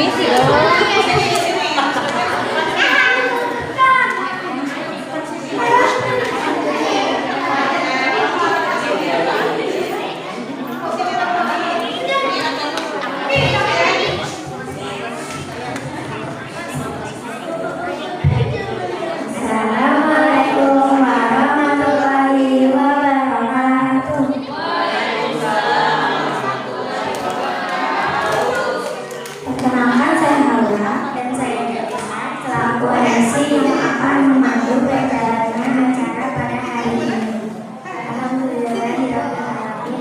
permisi dong. Perkenalkan, saya Haula dan saya Delisa selaku MC yang akan memandu perjalanan acara pada hari ini. Alhamdulillahirrahmanirrahim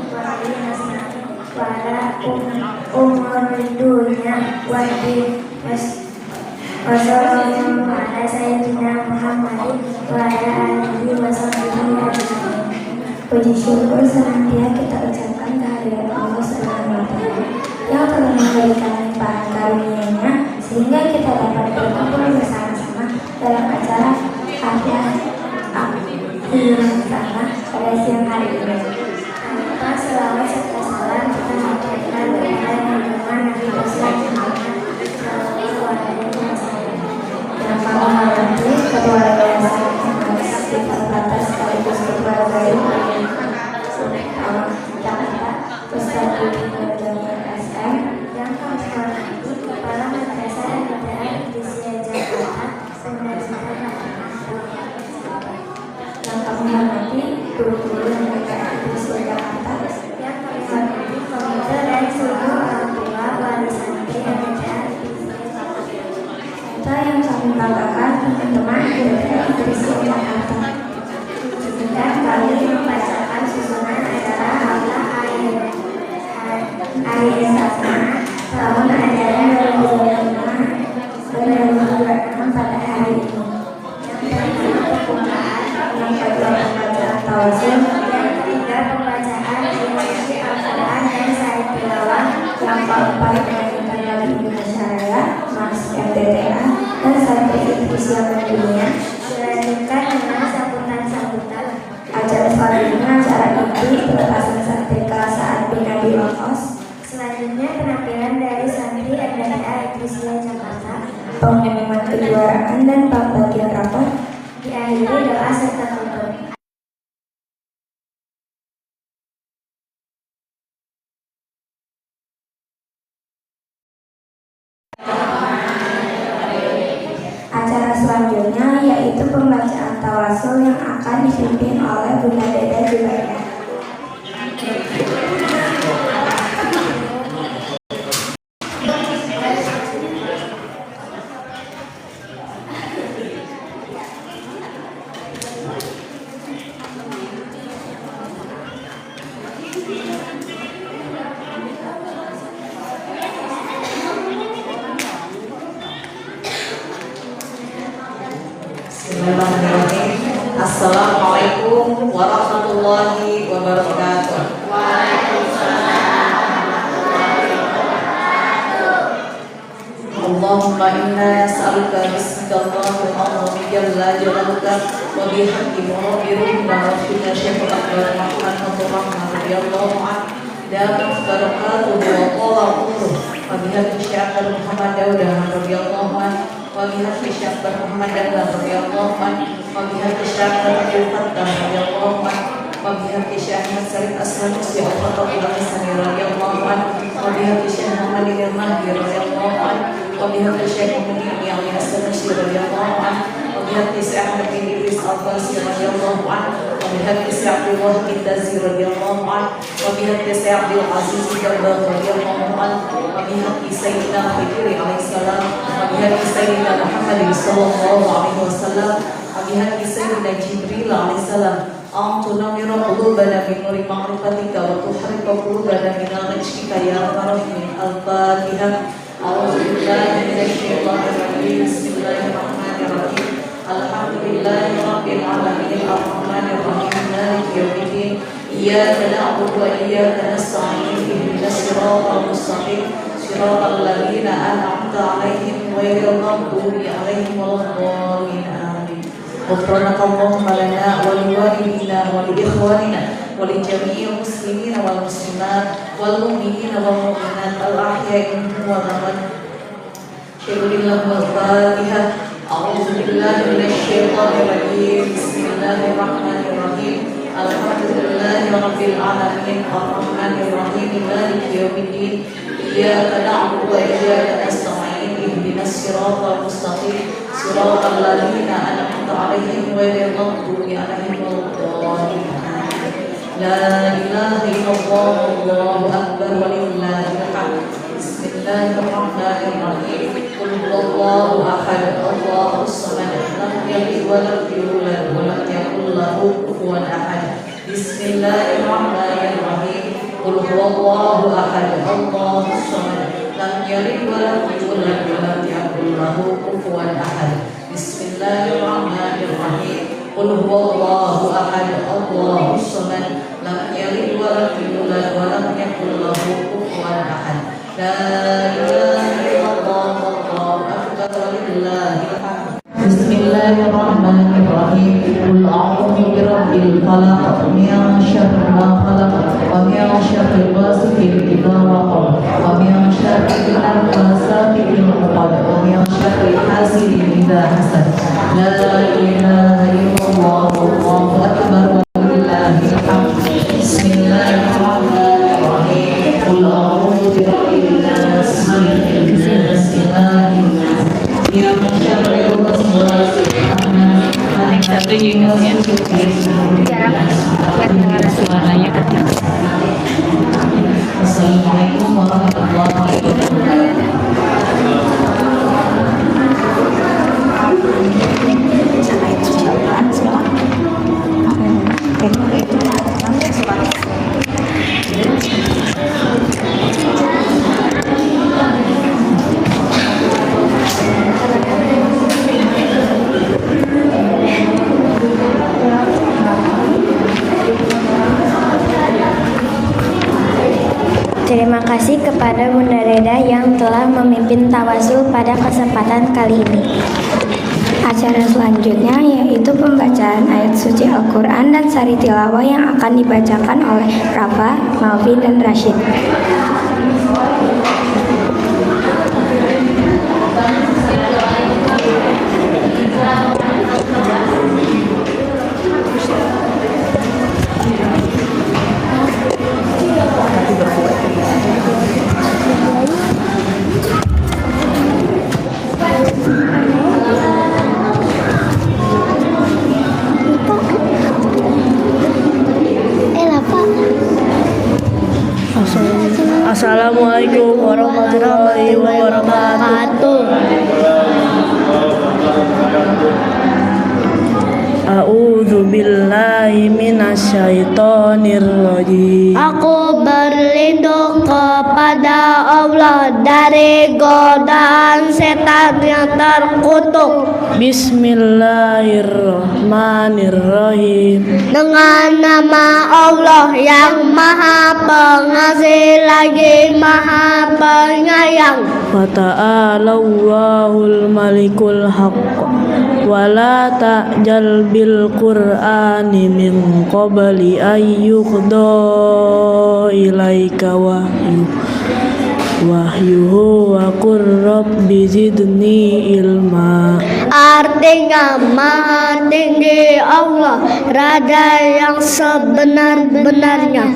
wala umur dunia wadid wassalamu ala sayyidina Muhammadin wa ala alihi wa sahbihi ajma'in. Puji syukur senantiasa kita ucapkan kehadirat Allah Subhanahu wa Ta'ala yang telah memberikan limpahan karunia-Nya sehingga kita dapat berkumpul bersama-sama dalam acara akhir sana pada siang hari ini. Tanpa selawat serta salam kita haturkan kepada junjungan Nabi besar Muhammad Sallallahu Alaihi Wasallam. Yang kami hormati Ketua Yayasan Aktif Al-Fatah sekaligus Ketua Zain Jakarta Ustaz Budi Nurjamil SM, yang kami hormati Kepala Madrasah MTN Idrisiyah Jakarta yang kami hormati guru-guru MTN Idrisiyah Jakarta, yang kami hormati komite dan seluruh orang tua wali santri MTN Idrisiyah Jakarta, serta yang kami banggakan teman-teman MTN Idrisiyah Jakarta. Dan kami membacakan susunan acara aula akhir tahun ajaran 2025 pada hari ini. Yang pertama pembukaan, yang kedua pembacaan tawasul, yang ketiga pembacaan diskusi Al-Quran dan said tilawah, yang keempat penyanyikan lagu Indonesia Raya, Mas MTTA dan santri Idrisiyah Dunia. Dilanjutkan dengan sambutan. Acara selanjutnya acara inti pelepasan santri kelas saat bina di Ongkos. Selanjutnya penampilan dari santri MTN Idrisiyah Jakarta, pengumuman kejuaraan dan pembagian rapor. Diakhiri doa serta tutup. Acara selanjutnya yaitu pembacaan tawasul yang akan dipimpin oleh Bunda Deda Jubaida. Bismillahirrahmanirrahim. Assalamualaikum warahmatullahi wabarakatuh. Allahumma inna nas'aluka bismika Allahumma jalla jalaluka wa bihamdi mu'abirina wa fina syaikhul akbar Muhammad Rahman radiyallahu anhu dan barakatuhu wa qala umruh wa bihamdi syaikhul Muhammad Daudah radiyallahu anhu wa bihamdi syaikhul Muhammad Daudah radiyallahu anhu wa bihamdi syaikhul Fattah radiyallahu anhu wa bihamdi syaikhul Sarid As-Sanusi al-Fatihah radiyallahu anhu wa bihamdi syaikhul Muhammad al-Mahdi radiyallahu anhu wa bihamdi syaikhul Muhammad al-Sanusi radiyallahu anhu wa bihamdi syaikhul bin Idris al-Fasi radiyallahu anhu wa bihamdi syaikhul Wahid Tazi radiyallahu anhu wa bihamdi syaikhul Aziz Jabbar radiyallahu anhu wa bihamdi Sayyidina Khidri alaihi salam wa bihamdi Sayyidina Muhammad sallallahu alaihi wasallam wa bihamdi Sayyidina Jibril alaihi salam tunawwiru qulubana bi nuri ma'rifatika wa tuharriku qulubana min rizqika ya rahman al-Fatihah. A'udzu billahi minasy syaithanir rajim. Bismillahirrahmanirrahim. Alhamdulillahi rabbil alamin arrahmanir rahim maliki yaumiddin. Iyyaka na'budu wa iyyaka nasta'in ihdinas siratal mustaqim siratal ladzina an'amta 'alaihim ghairil maghdubi 'alaihim waladdallin. غفرانك اللهم لنا ولوالدينا ولإخواننا ولجميع المسلمين والمسلمات والمؤمنين والمؤمنات الأحياء منهم والأموات Bismillah wal-Fatihah. A'udzubillahi minasyaitonirrajim. Bismillahirrahmanirrahim. Alhamdulillahirabbil alamin arrahmanirrahim maliki yaumiddin. Iyyaka na'budu wa iyyaka nasta'in. Ihdinas siratal mustaqim. Siratal ladzina an'amta 'alaihim ghairil maghdubi 'alaihim waladdallin. La ilaha illallah wallahu akbar walillahil hamd. Bismillahirrahmanirrahim. Qul huwallahu ahad, Allahus samad, lam yalid wa lam yulad wa lam yakul lahu kufuwan ahad. Bismillahirrahmanirrahim. Qul huwallahu ahad, Allahus samad, lam yalid wa lam yulad wa lam yakul lahu kufuwan ahad. Bismillahirrahmanirrahim. Qul huwallahu ahad, Allahus samad, lam yalid wa lam yulad wa lam yakul lahu kufuwan ahad. La ilaha illallah wallahu akbar walillahil hamd. Bismillahirrahmanirrahim. Qul a'udzu birabbil falaq min syarri ma khalaq wa min syarri ghasiqin idza waqab wa min syarri nafasati fil 'uqad wa min syarri hasidin idza hasad. La ilaha illallah wallahu akbar walillahil hamd. Bismillahirrahmanirrahim. Qul a'udzu birabbil nas malikin nas ilahin nas min syarril waswasil Satu judulnya jarak suaranya kecil. Assalamualaikum warahmatullahi wabarakatuh. Terima kasih kepada Bunda Reda yang telah memimpin tawasul pada kesempatan kali ini. Acara selanjutnya yaitu pembacaan ayat suci Al-Quran dan sari tilawah yang akan dibacakan oleh Rafa, Malvi, dan Rashid. Assalamualaikum warahmatullahi wabarakatuh. A'udzu billahi minasyaitonir rajim. Aku berlindung kepada Allah dari godaan setan yang terkutuk. Bismillahirrahmanirrahim. Dengan nama Allah yang Maha Pengasih lagi Maha Penyayang. Wa ta'alallahul malikul haqq. Wa la ta'jal bil qur'ani min qabli ayyuqda ilaika wahyuhu wa qur rabbi zidni ilma. Artinya Maha Tinggi Allah, Raja yang sebenar-benarnya.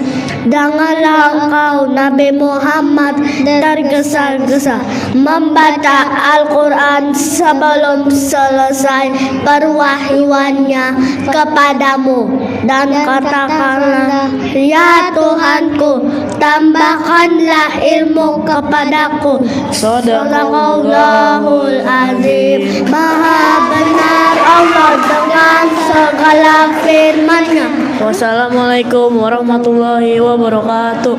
Janganlah engkau Nabi Muhammad tergesa-gesa membaca Al-Quran sebelum selesai perwahyuannya kepadamu, dan katakanlah, ya Tuhanku, tambahkanlah ilmu kepadaku. Shadaqallahul azim. Maha benar Allah dengan segala firman-Nya. Wassalamualaikum warahmatullahi wabarakatuh.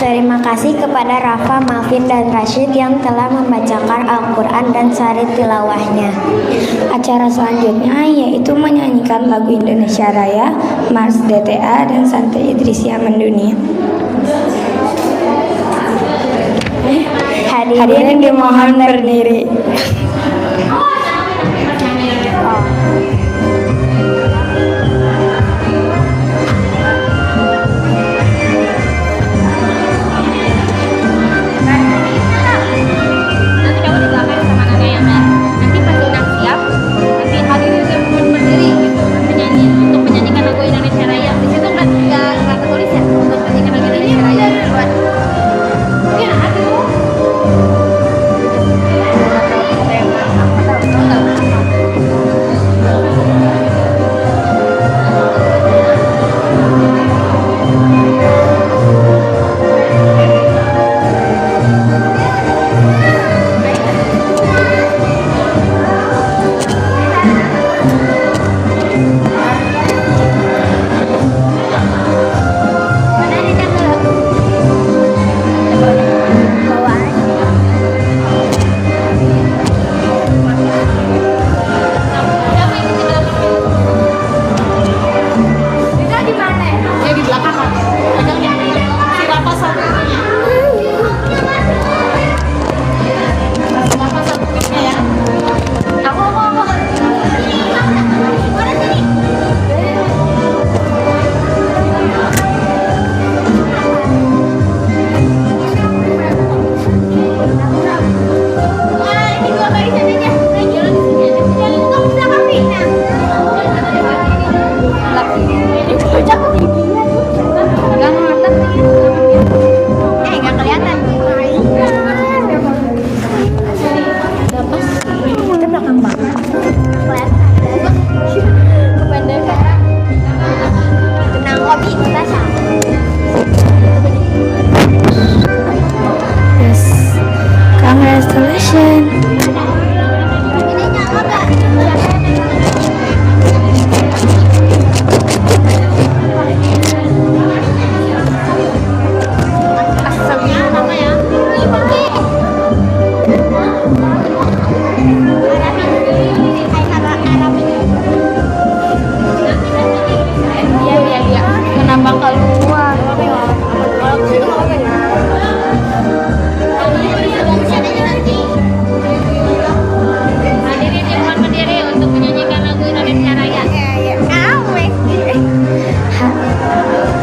Terima kasih kepada Rafa, Malvin, dan Rashid yang telah membacakan Al-Quran dan sari tilawahnya. Acara selanjutnya yaitu menyanyikan lagu Indonesia Raya, Mars DTA, dan Santai Idrisia Mendunia. Hadirin dimohon berdiri. Nanti kamu di belakang sama Nana ya, Mer. Nanti pas udah siap, nanti hadirin yang mohon berdiri gitu, menyanyi untuk menyanyikan lagu Indonesia Raya. Di situ nggak tertulis ya untuk menyanyikan lagu Indonesia Raya. Ya, aduh.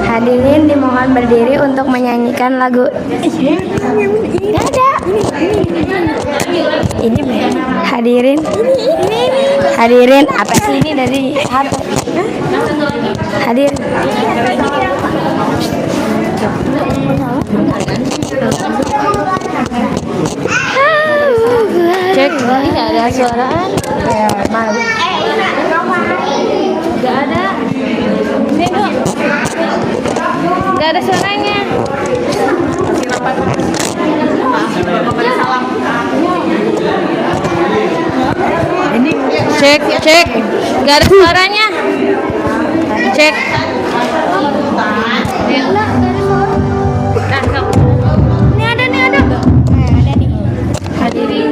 Hadirin dimohon berdiri untuk menyanyikan lagu. Gak ada. Ini hadirin apa sih ini dari satu? Hadir. Cek, ini nggak ada suaraan. Ya, malu. Nggak ada. Nggak ada suaranya. Cek, cek. Nggak ada suaranya. Cek. Ini ada, nih ada. Hadirin.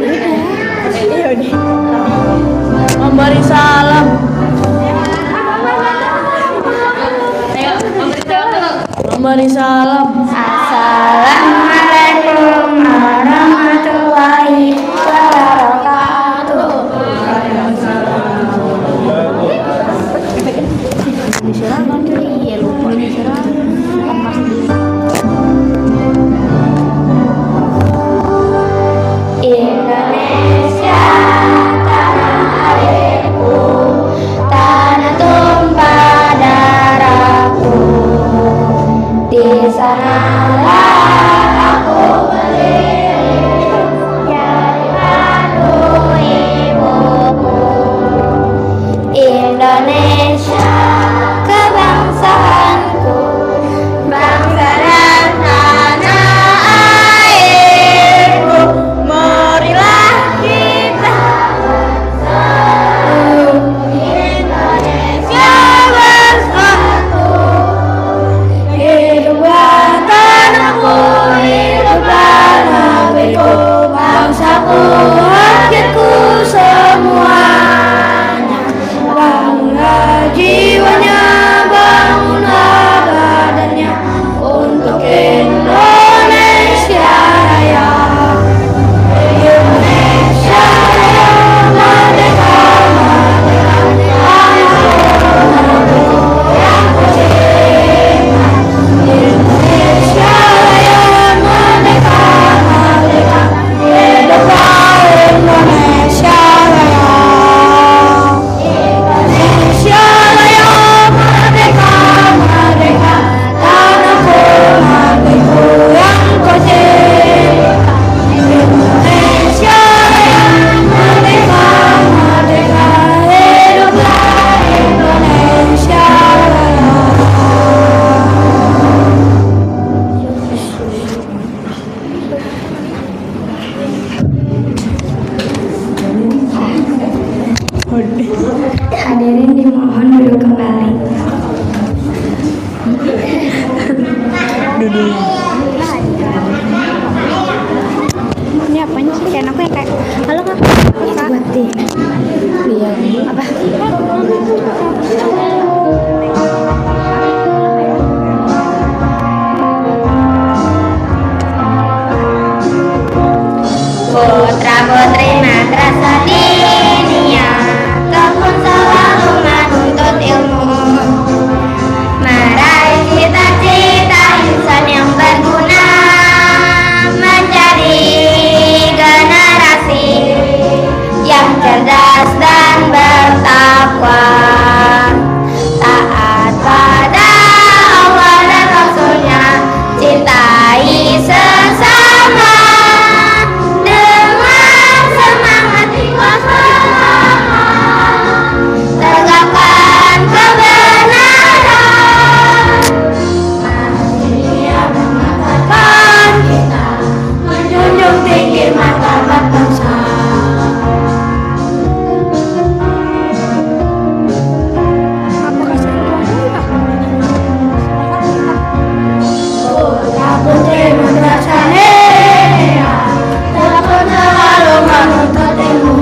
Memberi salam. Memberi salam. Assalamualaikum warahmatullahi wabarakatuh. Indonesia tanah airku, tanah tumpah darahku. Di sana Hadirin dimohon duduk kembali. Ini apanya sih? Kayak aku yang kayak halo kak. Berarti Apa? Putra-putri madrasah diniyah tekun selalu menuntut ilmu, meraih cita-cita insan yang berguna, menjadi generasi yang cerdas dan bertakwa, taat pada Allah dan Rasulnya, cintai sesama dengan semangat ikhlas bersama, tegakkan kebenaran, dunia mengatakan kita menjunjung tinggi martabat bangsa. Putra-putri madrasah tekun selalu menuntut ilmu,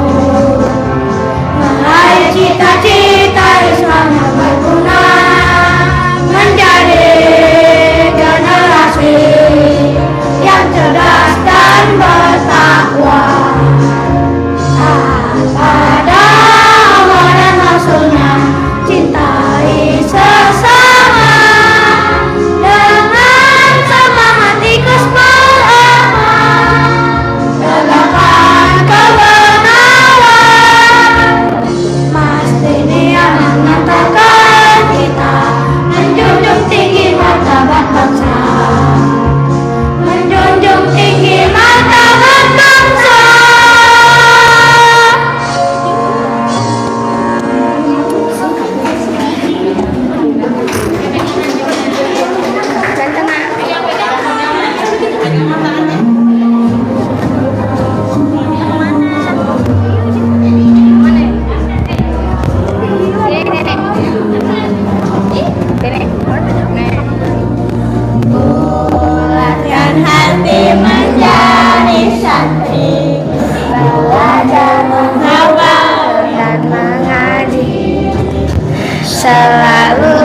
meraih cita-cita Islam yang berguna, menjadi generasi yang cerdas dan bertakwa, taat pada Allah dan Rasulnya, cintai sesama dengan semangat ikhlas bersama, tegakkan kebenaran, mesti yang mengatakan kita menjunjung tinggi martabat bangsa, menjunjung tinggi martabat bangsa. Latihan hati menjadi santri, belajar menghafal dan mengaji, selalu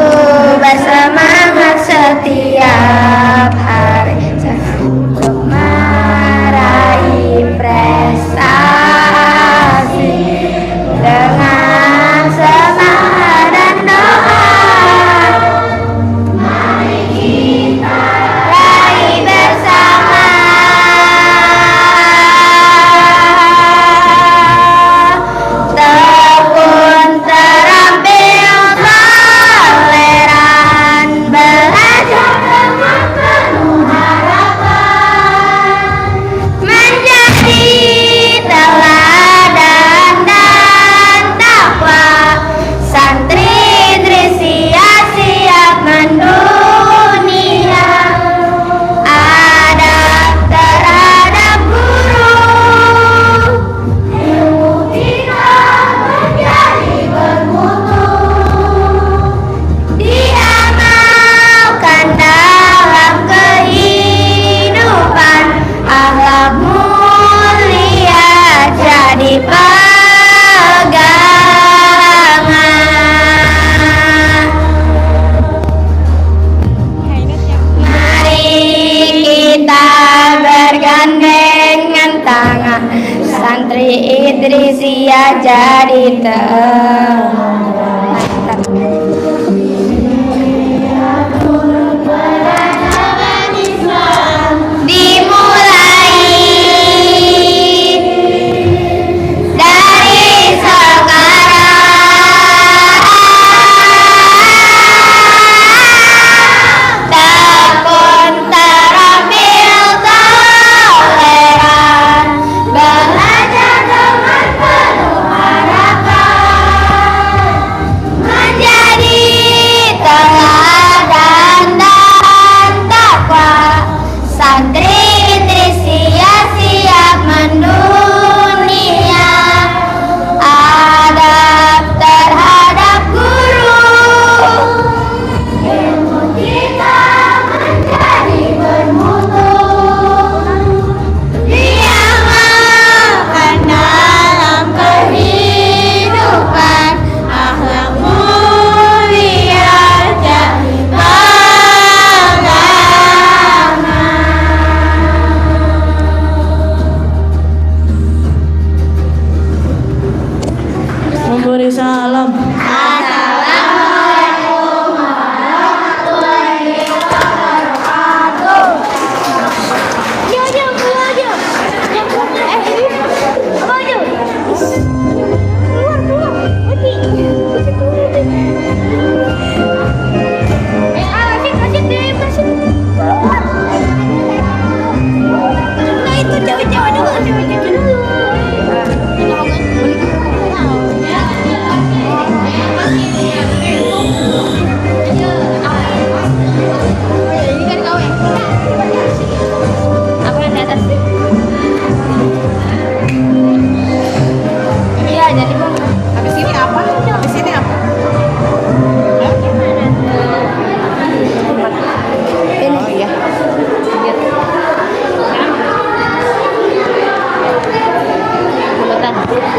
bersemangat setiap hari untuk meraih prestasi, dengan semangat dan doa mari kita raih bersama. Tekun, terampil, toleran, belajar dengan penuh harapan, menjadi teladan dan takwa, santri Idrisia siap mendunia, adab terhadap guru, ilmu kita menjadi bermutu, diamalkan dalam kehidupan, akhlak mulia jadi pegangan. Mari kita bergandengan tangan, santri Idrisia jadi dimulai dari sekarang. Tekun, terampil, toleran, belajar dengan penuh harapan, memberi salam.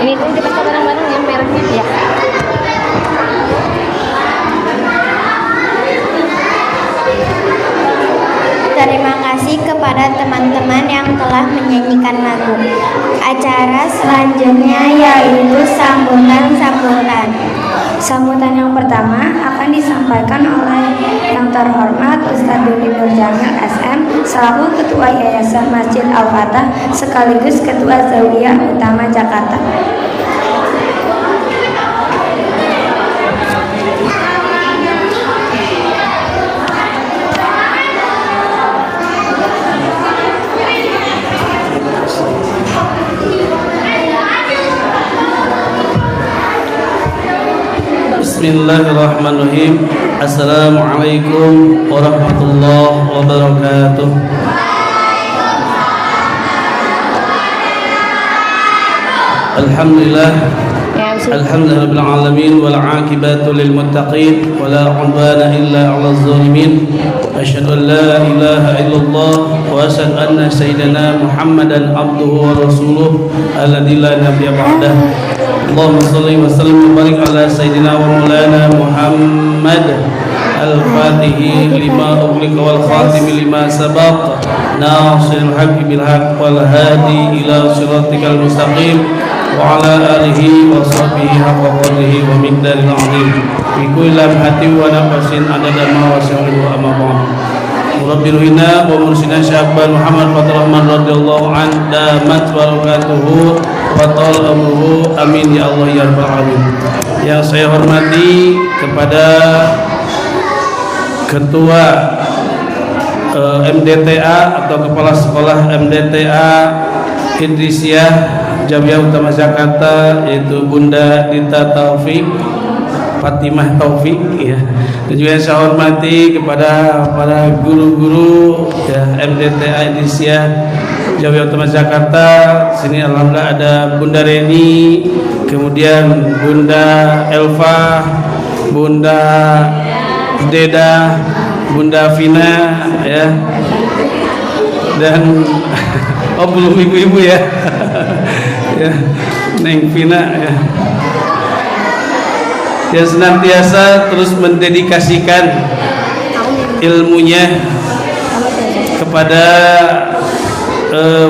Ini tuh kita bareng-bareng yang merahnya ya. Terima kasih kepada teman-teman yang telah menyanyikan lagu. Acara selanjutnya yaitu sambutan. Sambutan yang pertama akan disampaikan oleh yang terhormat Ustadz Duli Nur Jamil SM selaku Ketua Yayasan Masjid Al-Fatah sekaligus Ketua Zawiyah Utama Jakarta. Bismillahirrahmanirrahim. Assalamualaikum warahmatullahi wabarakatuh. Alhamdulillah. Alhamdulillahirabbil alamin wal 'aqibatu lil muttaqin wala 'udwana illa 'alal zalimin. Asyhadu an la ilaha illallah wa asyhadu anna sayyidina Muhammadan abduhu wa rasuluh alladzi la nabiyya ba'dah. Allahumma shalli wa sallim wa barik ala sayyidina wa maulana Muhammad al-Fatihi lima ughliqa wal khatimi lima sabaq nasiril haqqi bil haqq wal hadi ila siratikal mustaqim wa ala alihi wa sahbihi haqqa qadrihi wa miqdaril azim fi kulli lamhatin wa nafasin adada ma wasi'ahu amma ba'd. Rabbil hina wa mursina Syahban Muhammad Fatrahman radhiyallahu an damat barakatuhu wa tal amruhu amin ya Allah ya rabbal alamin. Yang saya hormati kepada Ketua MDTA atau Kepala Sekolah MDTA Idrisiah Zawiyah Utama Jakarta, yaitu Bunda Dita Taufik Fatimah Taufik ya. Dan juga saya hormati kepada para guru-guru ya, MDTA Idrisiah Zawiyah Utama Jakarta. Sini alhamdulillah ada Bunda Reni, kemudian Bunda Elva, Bunda Deda, Bunda Vina ya. Dan oh belum ibu-ibu ya. Ya, Neng Vina ya. Yang senantiasa terus mendedikasikan ilmunya kepada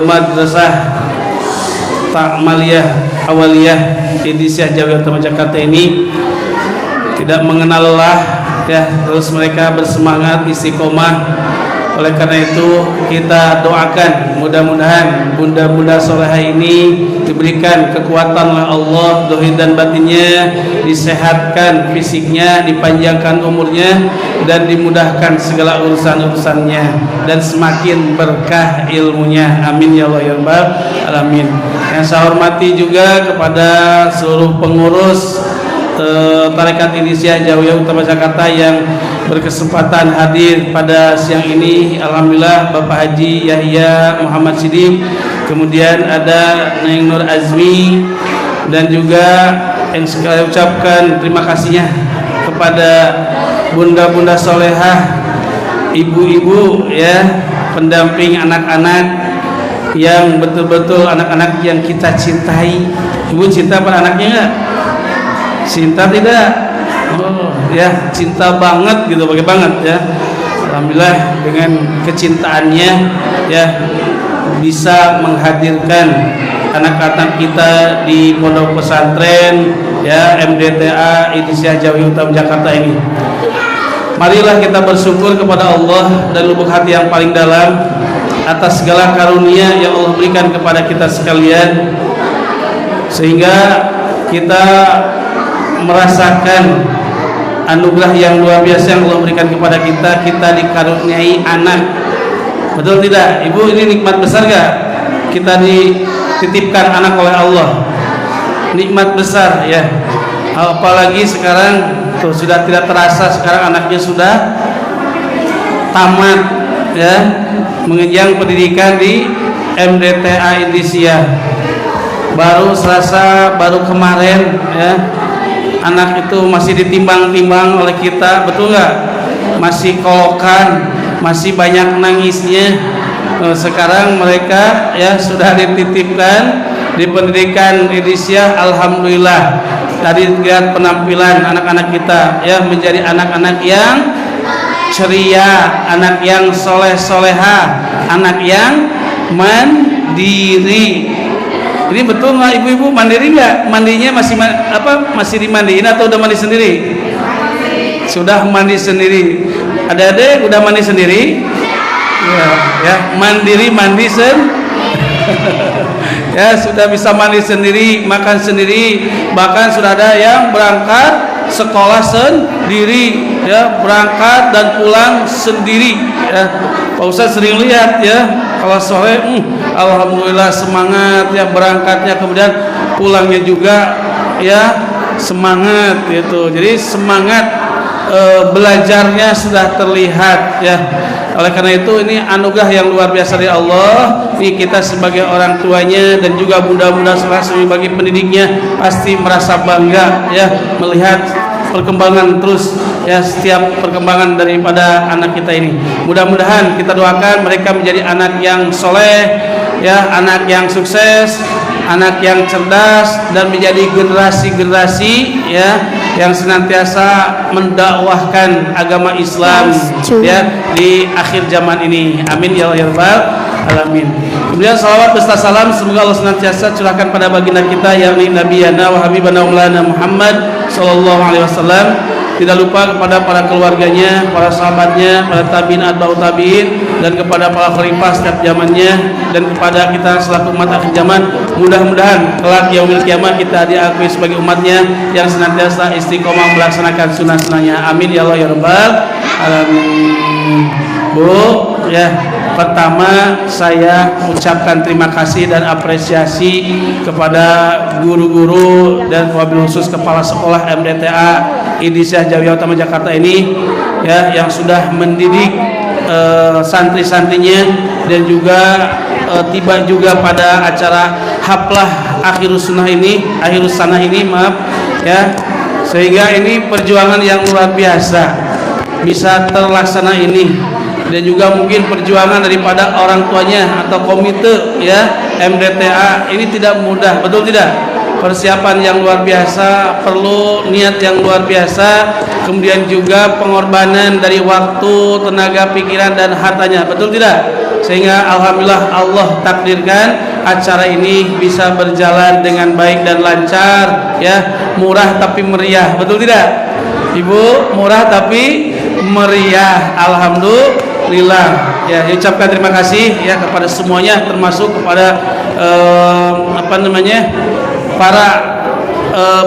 madrasah Ta'maliyah Awaliyah Idrisiah Zawiyah Utama Jakarta ini tidak mengenal lelah ya, terus mereka bersemangat istiqomah. Oleh karena itu kita doakan mudah-mudahan bunda-bunda solehah ini diberikan kekuatan oleh Allah zahir dan batinnya, disehatkan fisiknya, dipanjangkan umurnya, dan dimudahkan segala urusan-urusannya, dan semakin berkah ilmunya. Amin ya Allah ya rabbal alamin. Yang saya hormati juga kepada seluruh pengurus Tarekat Idrisiah Zawiyah Utama Jakarta yang berkesempatan hadir pada siang ini. Alhamdulillah Bapak Haji Yahya Muhammad Sidik, kemudian ada Neng Nur Azmi, dan juga yang saya ucapkan terima kasihnya kepada bunda-bunda solehah, ibu-ibu ya, pendamping anak-anak yang betul-betul anak-anak yang kita cintai. Ibu cinta pada anaknya enggak? Cinta tidak? Oh ya, cinta banget gitu, bagaimana banget ya. Alhamdulillah dengan kecintaannya ya bisa menghadirkan anak-anak kita di pondok pesantren ya MDTA Idisiah Jawi Utama Jakarta ini. Marilah kita bersyukur kepada Allah dari lubuk hati yang paling dalam atas segala karunia yang Allah berikan kepada kita sekalian, sehingga kita merasakan anugerah yang luar biasa yang Allah berikan kepada kita. Kita dikaruniai anak, betul tidak Ibu? Ini nikmat besar gak? Kita dititipkan anak oleh Allah, nikmat besar ya. Apalagi sekarang tuh sudah tidak terasa, sekarang anaknya sudah tamat ya, mengenyang pendidikan di MDTA Idisiah. Baru Selasa, baru kemarin ya, anak itu masih ditimbang-timbang oleh kita, betul nggak? Masih kolokan, masih banyak nangisnya. Sekarang mereka ya sudah dititipkan di pendidikan Idisiah. Alhamdulillah, dari lihat penampilan anak-anak kita ya, menjadi anak-anak yang ceria, anak yang soleh-soleha, anak yang mandiri. Ini betul nggak ibu-ibu, mandiri nggak? Mandinya masih dimandiin atau udah mandi sendiri? Sudah mandi sendiri. Adik-adik udah mandi sendiri? Ya, mandiri mandi ya, sudah bisa mandi sendiri, makan sendiri, bahkan sudah ada yang berangkat sekolah sendiri ya, berangkat dan pulang sendiri ya. Pak Ustadz sering lihat ya, kalau sore alhamdulillah semangat ya berangkatnya, kemudian pulangnya juga ya semangat gitu. Jadi semangat belajarnya sudah terlihat ya. Oleh karena itu ini anugerah yang luar biasa dari Allah. Ini kita sebagai orang tuanya dan juga bunda-bunda sebagai pendidiknya pasti merasa bangga ya melihat perkembangan terus ya, setiap perkembangan daripada anak kita ini. Mudah-mudahan kita doakan mereka menjadi anak yang soleh ya, anak yang sukses, anak yang cerdas, dan menjadi generasi-generasi ya yang senantiasa mendakwahkan agama Islam ya di akhir zaman ini. Amin ya rabbal alamin. Kemudian salawat beserta salam semoga Allah senantiasa curahkan pada baginda kita yakni nabiyana wa habibana maulana Muhammad sallallahu alaihi wasallam. Tidak lupa kepada para keluarganya, para sahabatnya, para tabiin atba'ut tabiin, dan kepada para khalifah setiap zamannya, dan kepada kita selaku umat akhir zaman. Mudah-mudahan kelak yaumil kiamah kita diakui sebagai umatnya yang senantiasa istiqomah melaksanakan sunnah-sunnahnya. Amin ya Allah ya rabbal alamin. Bu ya, pertama saya ucapkan terima kasih dan apresiasi kepada guru-guru dan wabil khusus kepala sekolah MDTA Idisiah Jawi Utama Jakarta ini ya, yang sudah mendidik santri-santrinya dan juga tiba juga pada acara haflah akhirus sanah ini maaf ya, sehingga ini perjuangan yang luar biasa bisa terlaksana ini, dan juga mungkin perjuangan daripada orang tuanya atau komite ya MDTA ini tidak mudah, betul tidak? Persiapan yang luar biasa, perlu niat yang luar biasa, kemudian juga pengorbanan dari waktu, tenaga, pikiran, dan hartanya, betul tidak? Sehingga alhamdulillah Allah takdirkan acara ini bisa berjalan dengan baik dan lancar ya, murah tapi meriah, betul tidak Ibu? Murah tapi meriah, alhamdulillah ya. Ucapkan terima kasih ya kepada semuanya, termasuk kepada para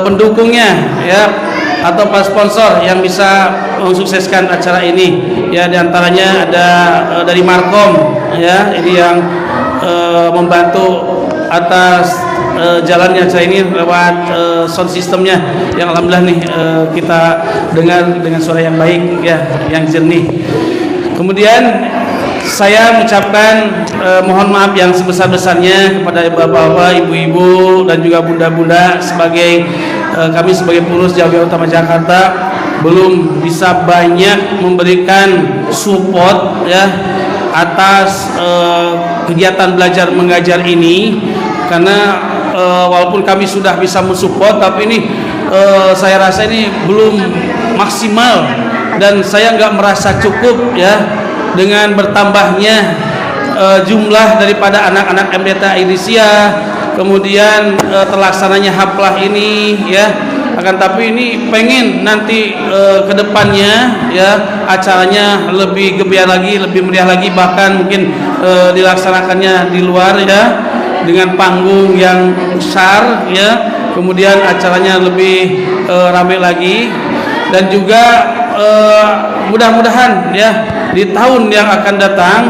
pendukungnya ya, atau para sponsor yang bisa mensukseskan acara ini ya. Diantaranya ada dari Markom ya, ini yang membantu atas jalannya acara ini lewat sound systemnya yang alhamdulillah nih kita dengar dengan suara yang baik ya, yang jernih. Kemudian saya mengucapkan mohon maaf yang sebesar-besarnya kepada bapak-bapak, ibu-ibu, dan juga bunda-bunda sebagai kami sebagai pengurus Jawi Utama Jakarta belum bisa banyak memberikan support ya atas kegiatan belajar mengajar ini, karena walaupun kami sudah bisa mensupport, tapi ini saya rasa ini belum maksimal, dan saya nggak merasa cukup ya dengan bertambahnya jumlah daripada anak-anak MDTA Idisiah, kemudian terlaksananya haflah ini ya, Akan tapi ini pengen nanti kedepannya ya acaranya lebih gembira lagi, lebih meriah lagi, bahkan mungkin dilaksanakannya di luar ya dengan panggung yang besar ya, kemudian acaranya lebih ramai lagi, dan juga mudah-mudahan ya di tahun yang akan datang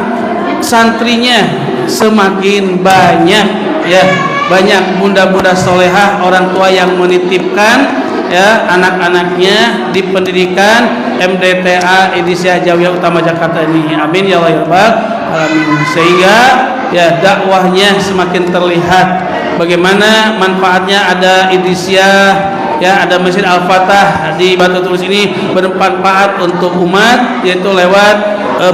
santrinya semakin banyak ya, banyak bunda-bunda solehah, orang tua yang menitipkan ya anak-anaknya di pendidikan MDTA Idrisiyah Jawiyah Utama Jakarta ini. Amin ya Allah ya Rabbal alamin. Sehingga ya dakwahnya semakin terlihat bagaimana manfaatnya ada Idrisiyah ya, ada Masjid Al-Fatah di Batu Tulis ini bermanfaat untuk umat, yaitu lewat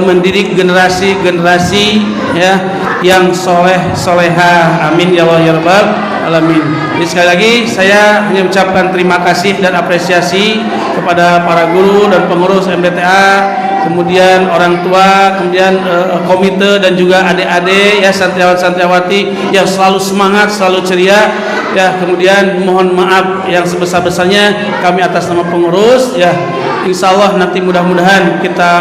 mendidik generasi-generasi ya yang soleh-solehah. Amin ya Allah ya Rabbal alamin. Jadi sekali lagi saya hanya mengucapkan terima kasih dan apresiasi kepada para guru dan pengurus MDTA, kemudian orang tua, kemudian komite dan juga adik-adik ya, santriawan-santriawati yang selalu semangat, selalu ceria ya. Kemudian mohon maaf yang sebesar-besarnya kami atas nama pengurus ya. Insya Allah nanti mudah-mudahan kita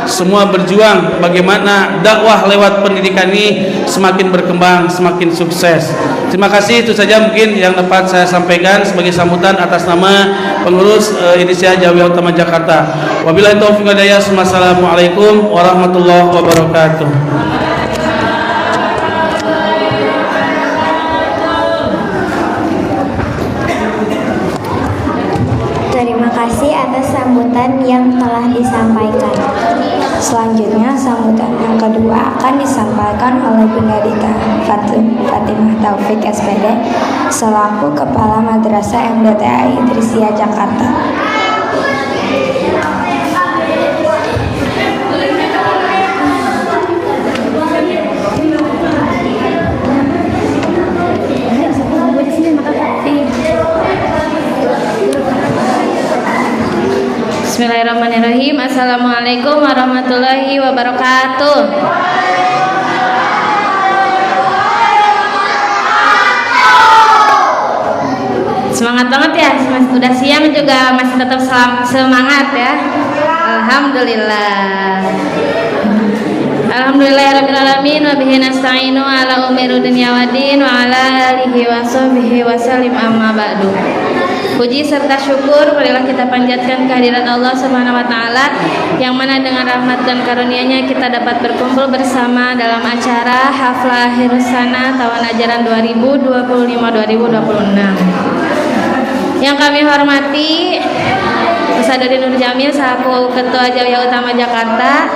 semua berjuang bagaimana dakwah lewat pendidikan ini semakin berkembang, semakin sukses. Terima kasih, itu saja mungkin yang dapat saya sampaikan sebagai sambutan atas nama pengurus Idrisiyah Jawiyah Utama Jakarta. Wabillahi taufiq wal hidayah. Wassalamualaikum warahmatullahi wabarakatuh. Terima kasih atas sambutan yang telah disampaikan. Selanjutnya sambutan yang kedua akan disampaikan oleh Bunda Dita Fatimah Taufik SPD selaku Kepala Madrasah MDTA Idrisiyah Jakarta. Bismillahirrahmanirrahim. Assalamualaikum warahmatullahi wabarakatuh. Semangat banget ya, sudah siang juga masih tetap semangat ya. Alhamdulillah. Alhamdulillahirrahmanirrahim. Wa bihi nasta'inu ala umuri dunya waddin wa ala alihi wa sahbihi wa sallim, amma ba'du. Puji serta syukur marilah kita panjatkan kehadirat Allah Subhanahu wa taala yang mana dengan rahmat dan karunia-Nya kita dapat berkumpul bersama dalam acara Haflah Akhirus Sana tahun ajaran 2025-2026. Yang kami hormati Ustaz Dodi Nur Jamil selaku Ketua Jawiyah Utama Jakarta.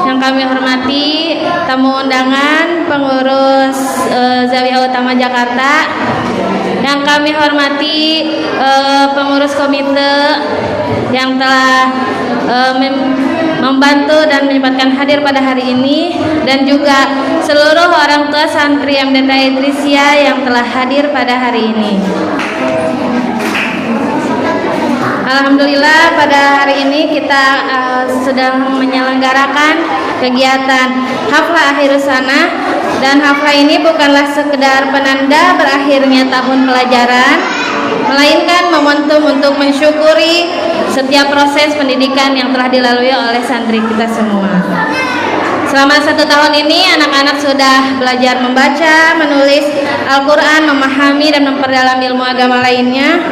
Yang kami hormati tamu undangan pengurus Zawiyah Utama Jakarta. Yang kami hormati pengurus komite yang telah membantu dan menyempatkan hadir pada hari ini, dan juga seluruh orang tua santri MDTA Idrisiyah yang telah hadir pada hari ini. Alhamdulillah pada hari ini kita sedang menyelenggarakan kegiatan Haflah Akhirus Sana, dan haflah ini bukanlah sekedar penanda berakhirnya tahun pelajaran, melainkan momentum untuk mensyukuri setiap proses pendidikan yang telah dilalui oleh santri kita semua. Selama 1 tahun ini anak-anak sudah belajar membaca, menulis Al-Quran, memahami dan memperdalam ilmu agama lainnya,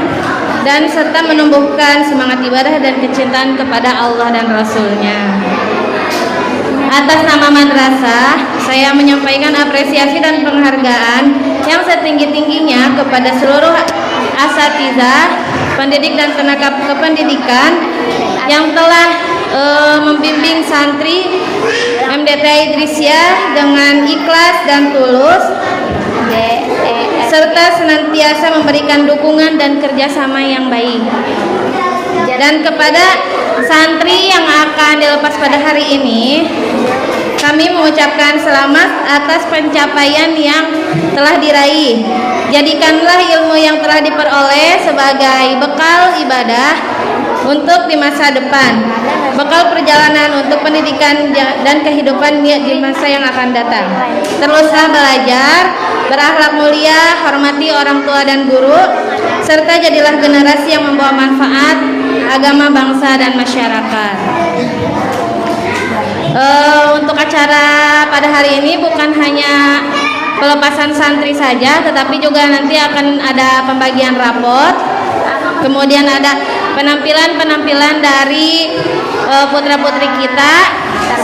dan serta menumbuhkan semangat ibadah dan kecintaan kepada Allah dan Rasul-Nya. Atas nama madrasah, saya menyampaikan apresiasi dan penghargaan yang setinggi-tingginya kepada seluruh asatizah, pendidik dan tenaga kependidikan yang telah membimbing santri MDTA Idrisiyah dengan ikhlas dan tulus, serta senantiasa memberikan dukungan dan kerjasama yang baik. Dan kepada santri yang akan dilepas pada hari ini, kami mengucapkan selamat atas pencapaian yang telah diraih. Jadikanlah ilmu yang telah diperoleh sebagai bekal ibadah, untuk di masa depan, bekal perjalanan untuk pendidikan dan kehidupan di masa yang akan datang. Teruslah belajar, berakhlak mulia, hormati orang tua dan guru, serta jadilah generasi yang membawa manfaat agama, bangsa, dan masyarakat. Untuk acara pada hari ini bukan hanya pelepasan santri saja, tetapi juga nanti akan ada pembagian rapot, kemudian ada penampilan dari putra-putri kita,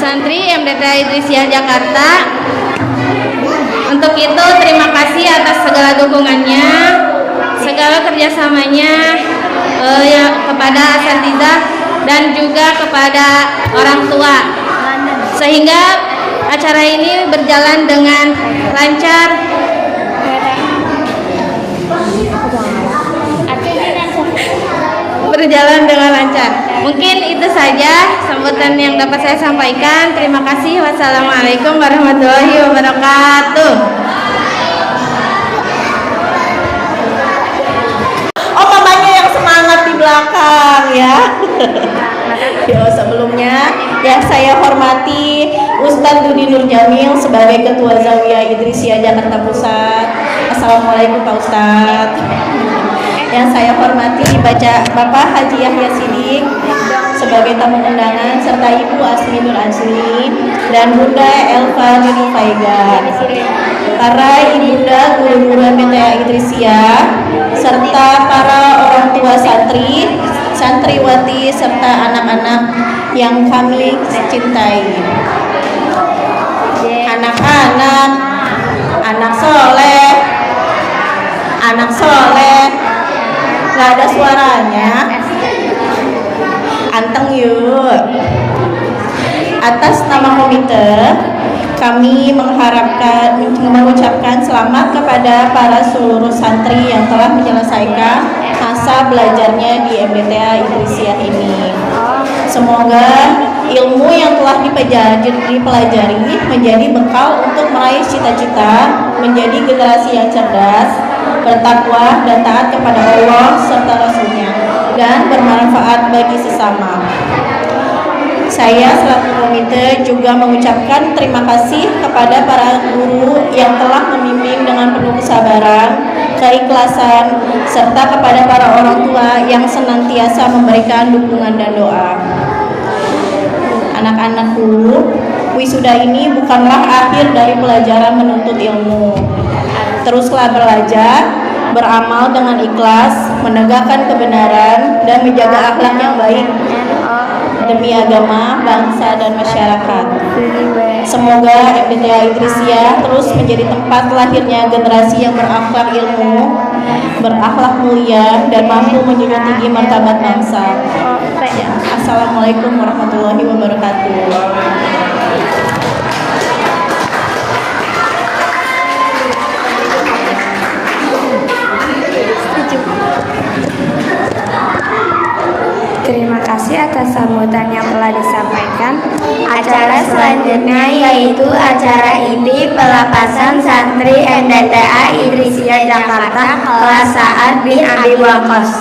santri MDTA Idrisiah Jakarta. Untuk itu terima kasih atas segala dukungannya, segala kerjasamanya kepada asatizah dan juga kepada orang tua, sehingga acara ini berjalan dengan lancar. Mungkin itu saja sambutan yang dapat saya sampaikan. Terima kasih. Wassalamualaikum warahmatullahi wabarakatuh. Oh, mamanya yang semangat di belakang ya. Yo, sebelumnya ya saya hormati Ustadz Dudi Nur Jamil sebagai Ketua Zawiyah Idrisiah Jakarta Pusat. Assalamualaikum Pak Ustadz. Yang saya hormati Bapak Haji Yahya Sidik sebagai tamu undangan, serta Ibu Asmi Nur Azmi dan Bunda Elva Nino Faiga, para ibunda guru-guru MDTA Idrisiah, serta para orang tua santri, santriwati, serta anak-anak yang kami cintai. Anak-anak, anak soleh, nggak ada suaranya. Anteng yuk. Atas nama komite, kami mengucapkan selamat kepada para seluruh santri yang telah menyelesaikan masa belajarnya di MDTA Idrisiah ini. Semoga ilmu yang telah dipelajari menjadi bekal untuk meraih cita-cita, menjadi generasi yang cerdas, bertakwa dan taat kepada Allah serta Rasul-Nya, dan bermanfaat bagi sesama. Saya selaku komite juga mengucapkan terima kasih kepada para guru yang telah membimbing dengan penuh kesabaran, keikhlasan, serta kepada para orang tua yang senantiasa memberikan dukungan dan doa. Anak-anakku, wisuda ini bukanlah akhir dari pelajaran menuntut ilmu. Teruslah belajar, beramal dengan ikhlas, menegakkan kebenaran, dan menjaga akhlak yang baik demi agama, bangsa, dan masyarakat. Semoga MDTA Idrisiah terus menjadi tempat lahirnya generasi yang berakhlak ilmu, berakhlak mulia, dan mampu menjunjung tinggi martabat bangsa. Assalamualaikum warahmatullahi wabarakatuh. Terima kasih atas sambutan yang telah disampaikan. Acara selanjutnya yaitu acara inti pelepasan santri MDTA Idrisiah Jakarta kelas Sa'ad bin Abi Waqqas.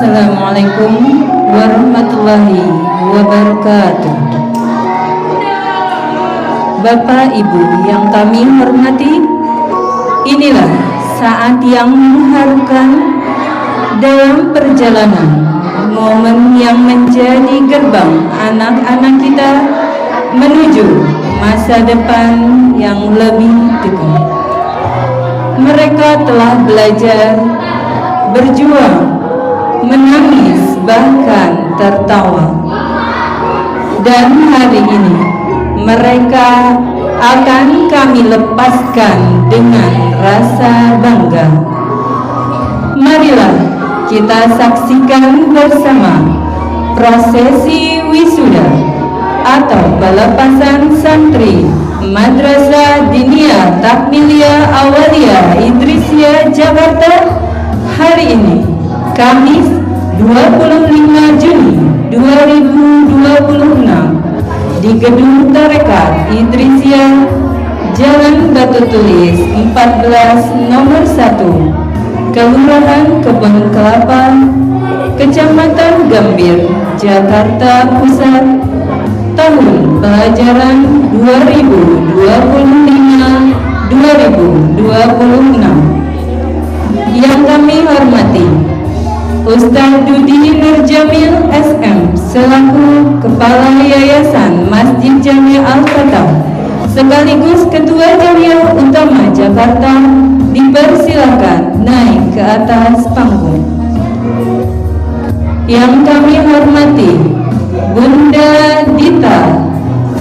Assalamualaikum warahmatullahi wabarakatuh. Bapak Ibu yang kami hormati, inilah saat yang mengharukan dalam perjalanan momen yang menjadi gerbang anak-anak kita menuju masa depan yang lebih teguh. Mereka telah belajar, berjuang, menangis, bahkan tertawa. Dan hari ini mereka akan kami lepaskan dengan rasa bangga. Marilah kita saksikan bersama prosesi wisuda atau pelepasan santri Madrasah Diniyah Takmiliyah Awaliyah Idrisiyah Jakarta hari ini, Kamis 25 Juni 2026 di Gedung Tarekat Idrisiyah, Jalan Batu Tulis 14 nomor 1, Kelurahan Kebun Kelapa, Kecamatan Gambir, Jakarta Pusat, tahun pelajaran 2025-2026. Yang kami hormati Ustaz Dudi Nurjamil SM selaku Kepala Yayasan Masjid Jami Al-Fatah sekaligus Ketua Jamiah Utama Jakarta dipersilakan naik ke atas panggung. Yang kami hormati Bunda Dita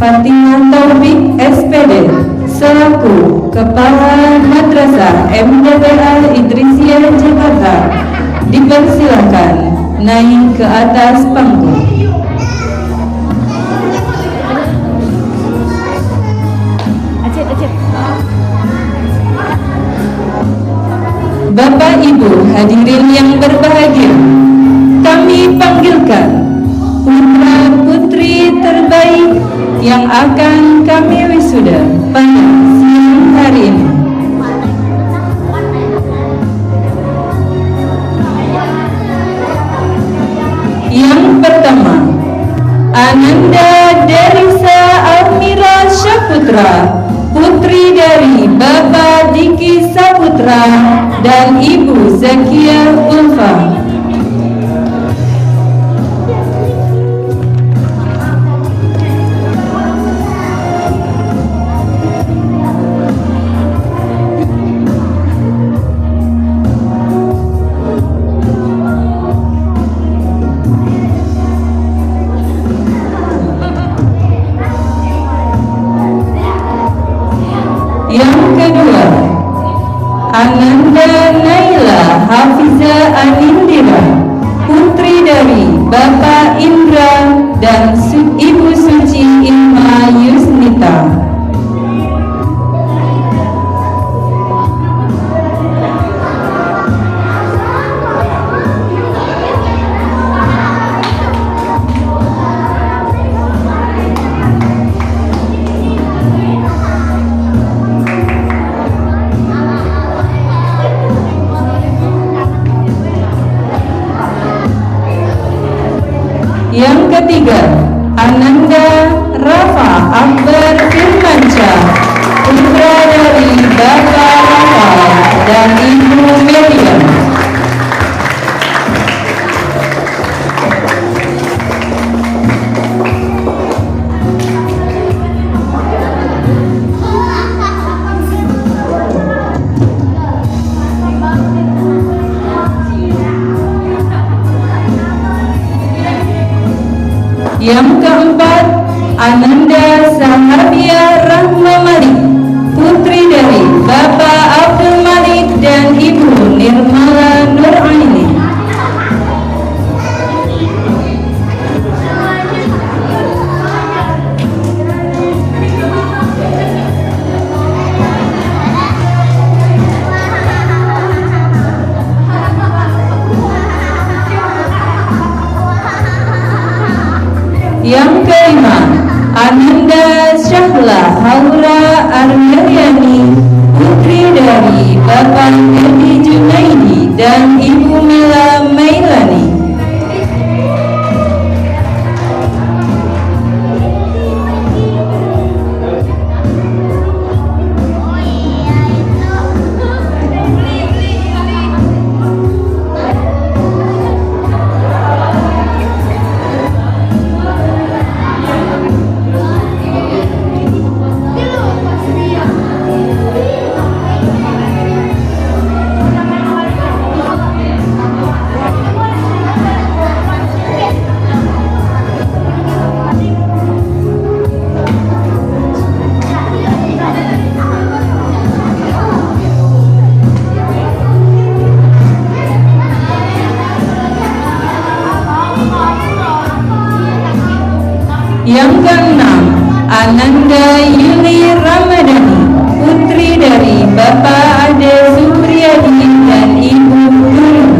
Fatimah Taufik SPD selaku Kepala Madrasah MDPA Idrisiyah Jakarta dipersilakan naik ke atas panggung. Bapak Ibu hadirin yang berbahagia, kami panggilkan putra putri terbaik yang akan kami wisuda pada siang hari ini. Yang pertama, Ananda Derisa Almira Syaputra, putri dari Bapak Diki Saputra dan Ibu Zakia Ulfa. Yang kedua, Ananda Naila Hafiza Anindira, putri dari Bapak Indra dan Ibu Suci Ilma Yusnita. Yang ketiga, Ananda Rafa Akbar Firmansyah, putra dari Bapak Rafa dan Ibu Melia. Yang keempat, Ananda Sahabia Rahma Malik, putri dari Bapak Abdul Malik dan Ibu Nirmala Nuraini. Yang kelima, Ananda Syahla Haura Aryani, putri dari Bapak Edi Junaidi dan Ibu Mela Mailani. Yang keenam, Ananda Yuli Ramadhani, putri dari Bapak Ade Supriyadi dan Ibu Nurul.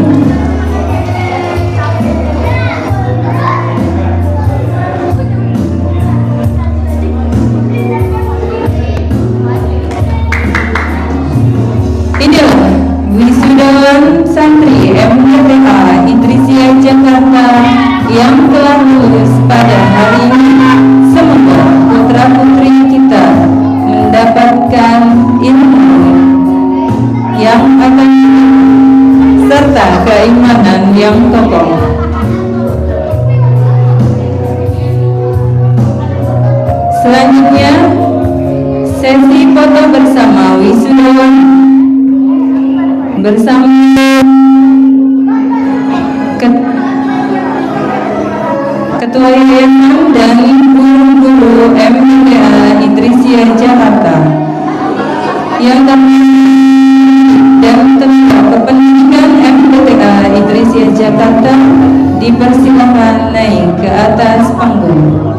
Inilah wisudawan santri MTTA Idrisia Jakarta yang telah lulus pada hari ini. Semoga putra putri kita mendapatkan ilmu yang akan serta keimanan yang kokoh. Selanjutnya, sesi foto bersama wisudawan bersama Ketua Yayasan dan guru-guru MTTA Idrisia Jakarta yang dan tenaga kependidikan MTTA Idrisia Jakarta dipersilakan naik ke atas panggung.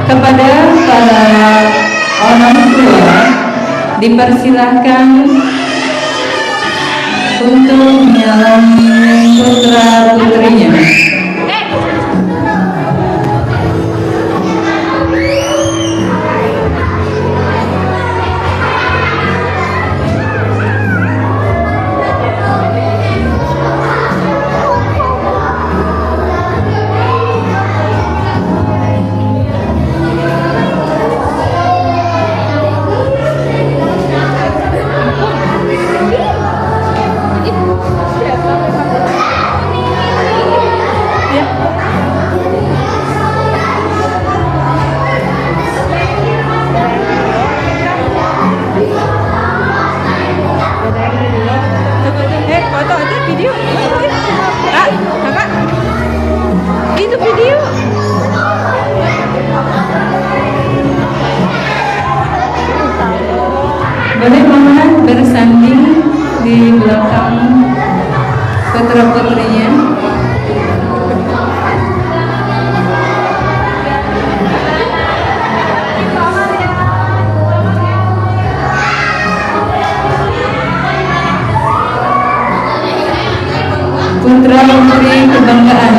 Kepada para orang tua dipersilahkan untuk menyalami putra putrinya. Boleh mohon bersanding di belakang putra-putrinya. Putra-putri kebanggaan.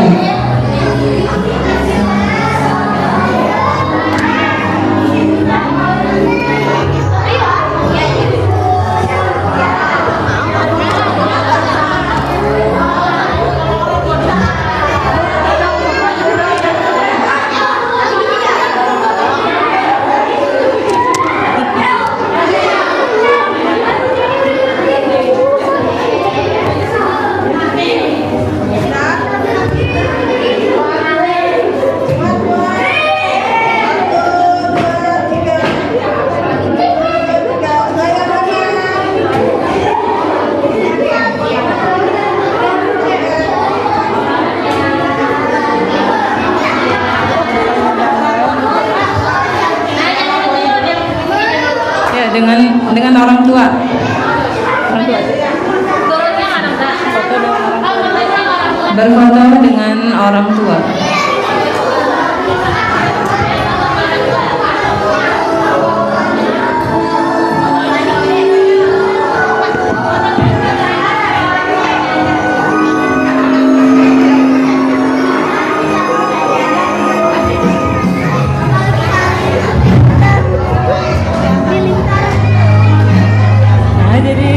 tua. Orang tua. Turunnya mana enggak? Berfoto dengan orang tua. Nah, jadi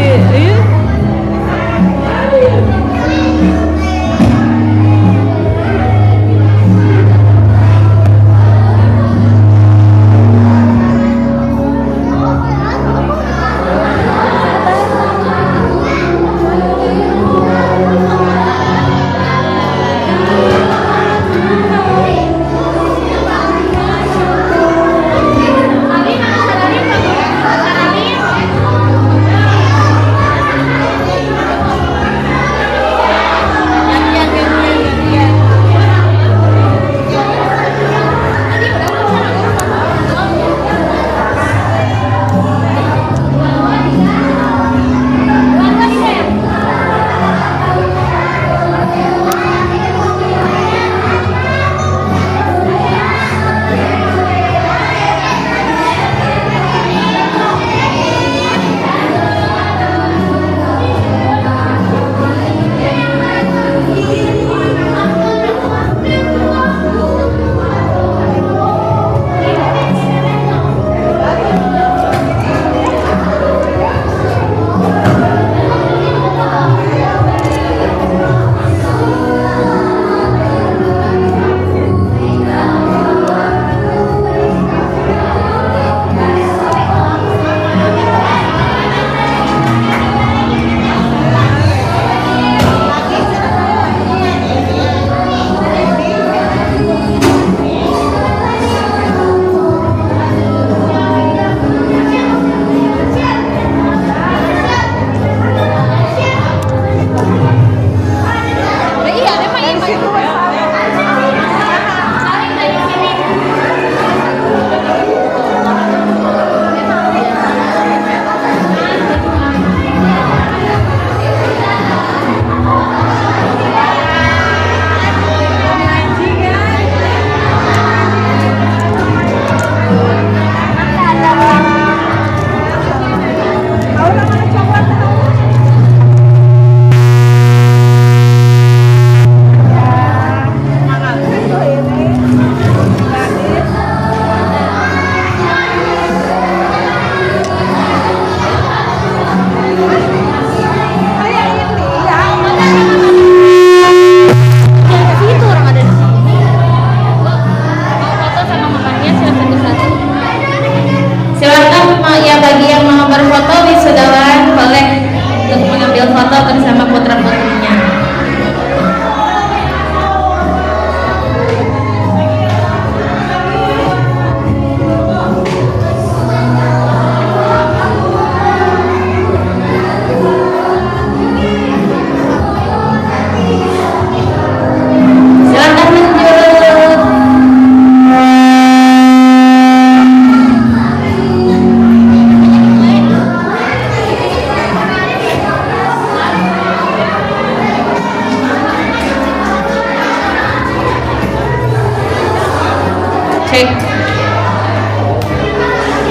Cek.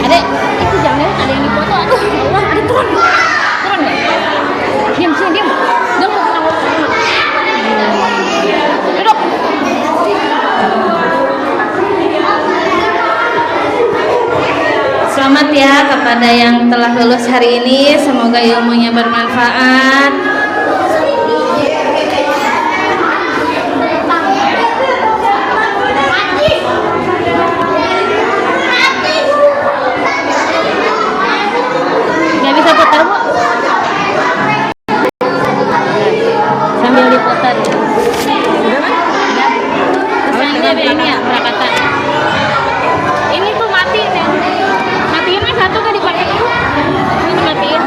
Adek, itu jangan ada yang dipoto. Aduh, ya Allah, ada turun. Turun nggak? Diam, sini diam. Diam, duduk. Selamat ya kepada yang telah lulus hari ini. Semoga ilmunya bermanfaat. Nggak bisa putar, Bu. Sambil diputar ya. Sayangnya ini ya, perakatan. Ini tuh mati nih. Matiin satu kan dipakai. Ini matiin.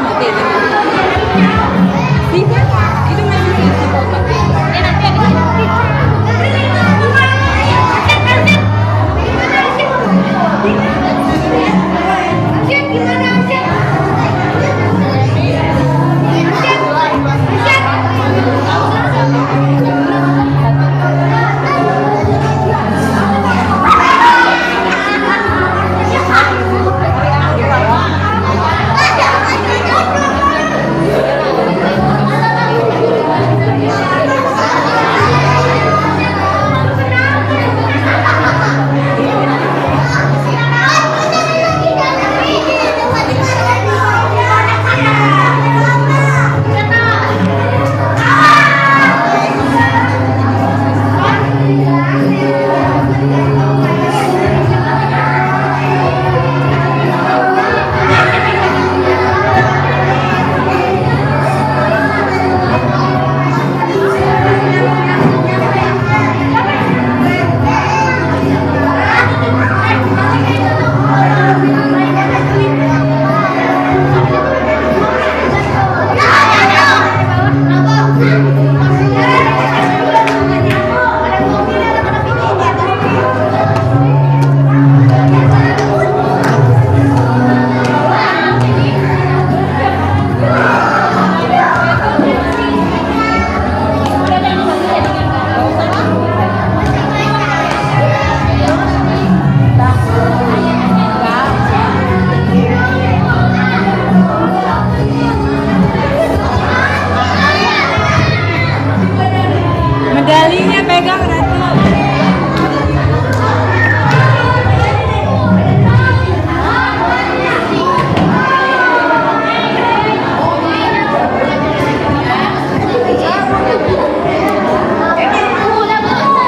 Medalinya pegang Ratu.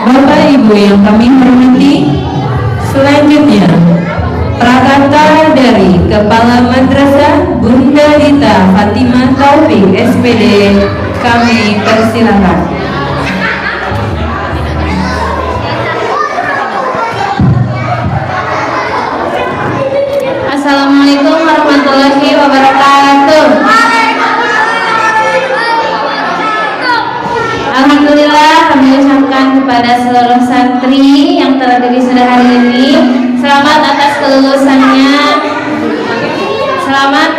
Bapak Ibu yang kami hormati, selanjutnya prakata dari Kepala Madrasah Bunda Rita Fatimah Taufik SPD kami persilakan. Assalamualaikum warahmatullahi wabarakatuh. Alhamdulillah kami ucapkan kepada seluruh santri yang terdiri sudah hari ini, selamat atas kelulusannya. Selamat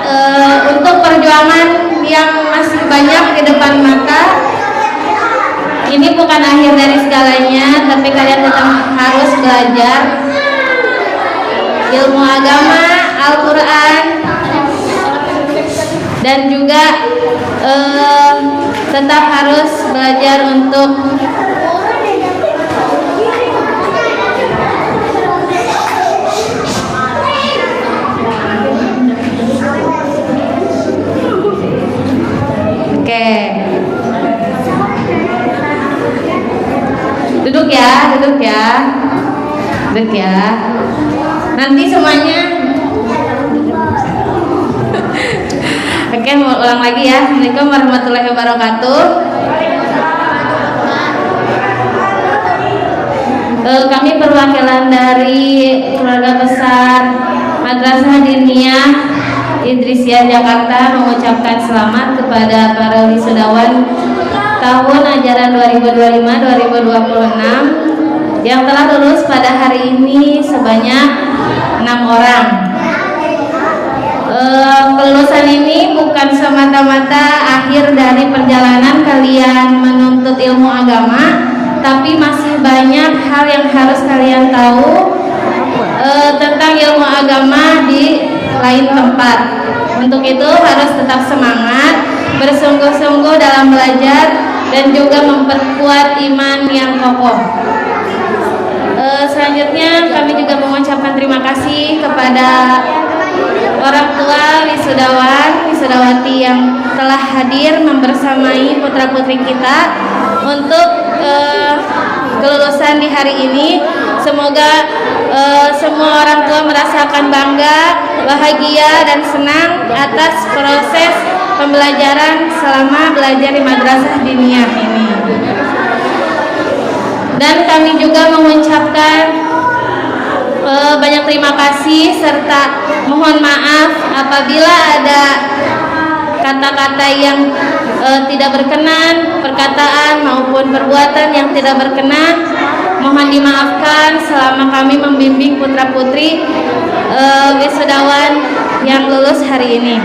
untuk perjuangan yang masih banyak di depan mata. Ini bukan akhir dari segalanya, tapi kalian tetap harus belajar ilmu agama, Al-Quran, dan juga tetap harus belajar untuk duduk ya, nanti semuanya. Oke, mau ulang lagi ya. Assalamualaikum warahmatullahi wabarakatuh. Kami perwakilan dari keluarga besar Madrasah Diniyah Idrisiah Jakarta mengucapkan selamat kepada para wisudawan tahun ajaran 2025-2026 yang telah lulus pada hari ini sebanyak 6 orang. Kelulusan ini bukan semata-mata akhir dari perjalanan kalian menuntut ilmu agama, tapi masih banyak hal yang harus kalian tahu tentang ilmu agama di lain tempat. Untuk itu harus tetap semangat, bersungguh-sungguh dalam belajar, dan juga memperkuat iman yang kokoh. Selanjutnya kami juga mengucapkan terima kasih kepada orang tua wisudawan, wisudawati yang telah hadir membersamai putra-putri kita untuk kelulusan di hari ini. Semoga semua orang tua merasakan bangga, bahagia, dan senang atas proses pembelajaran selama belajar di Madrasah Diniyah ini. Dan kami juga mengucapkan banyak terima kasih serta mohon maaf apabila ada kata-kata yang tidak berkenan, perkataan maupun perbuatan yang tidak berkenan. Mohon dimaafkan selama kami membimbing putra-putri wisudawan yang lulus hari ini.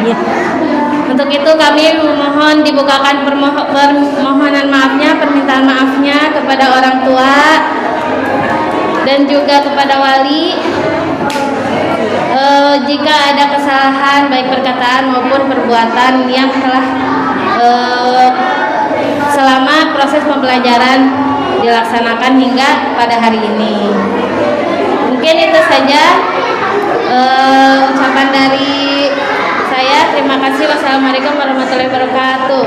Untuk itu kami memohon dibukakan permohonan maafnya, permintaan maafnya kepada orang tua dan juga kepada wali jika ada kesalahan baik perkataan maupun perbuatan yang telah selama proses pembelajaran dilaksanakan hingga pada hari ini. Mungkin itu saja ucapan dari saya. Terima kasih. Wassalamualaikum warahmatullahi wabarakatuh.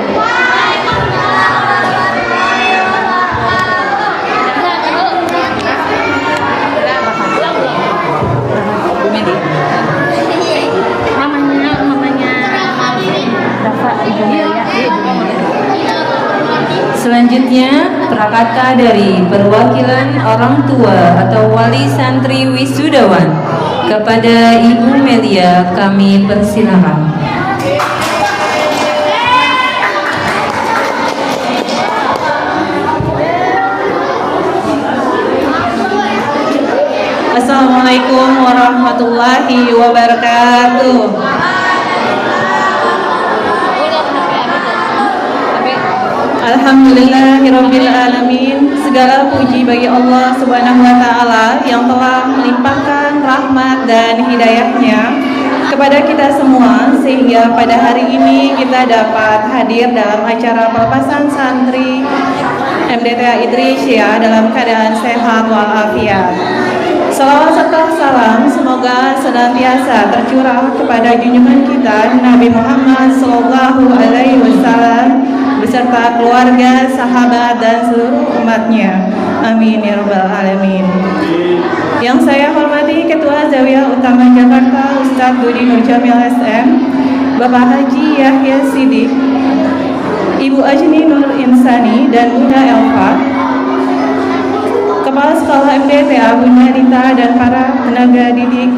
Selanjutnya, prakata dari perwakilan orang tua atau wali santri wisudawan kepada Ibu Melia kami persilakan. warahmatullahi wabarakatuh. Alhamdulillahirabbil alamin. Segala puji bagi Allah Subhanahu wa taala yang telah melimpahkan rahmat dan hidayahnya kepada kita semua sehingga pada hari ini kita dapat hadir dalam acara pelepasan santri MDTA Idrisyah dalam keadaan sehat walafiat. Salawat serta salam semoga senantiasa tercurah kepada junjungan kita Nabi Muhammad SAW beserta keluarga, sahabat, dan seluruh umatnya. Amin ya rabbal alamin. Yang saya hormati Ketua Zawiyah Utama Jakarta Ustadz Budi Nurjamil SM, Bapak Haji Yahya Sidik, Ibu Ajni Nur Insani dan Bunda Elva, Kepala Sekolah MDTA Bunda Rita dan para tenaga didik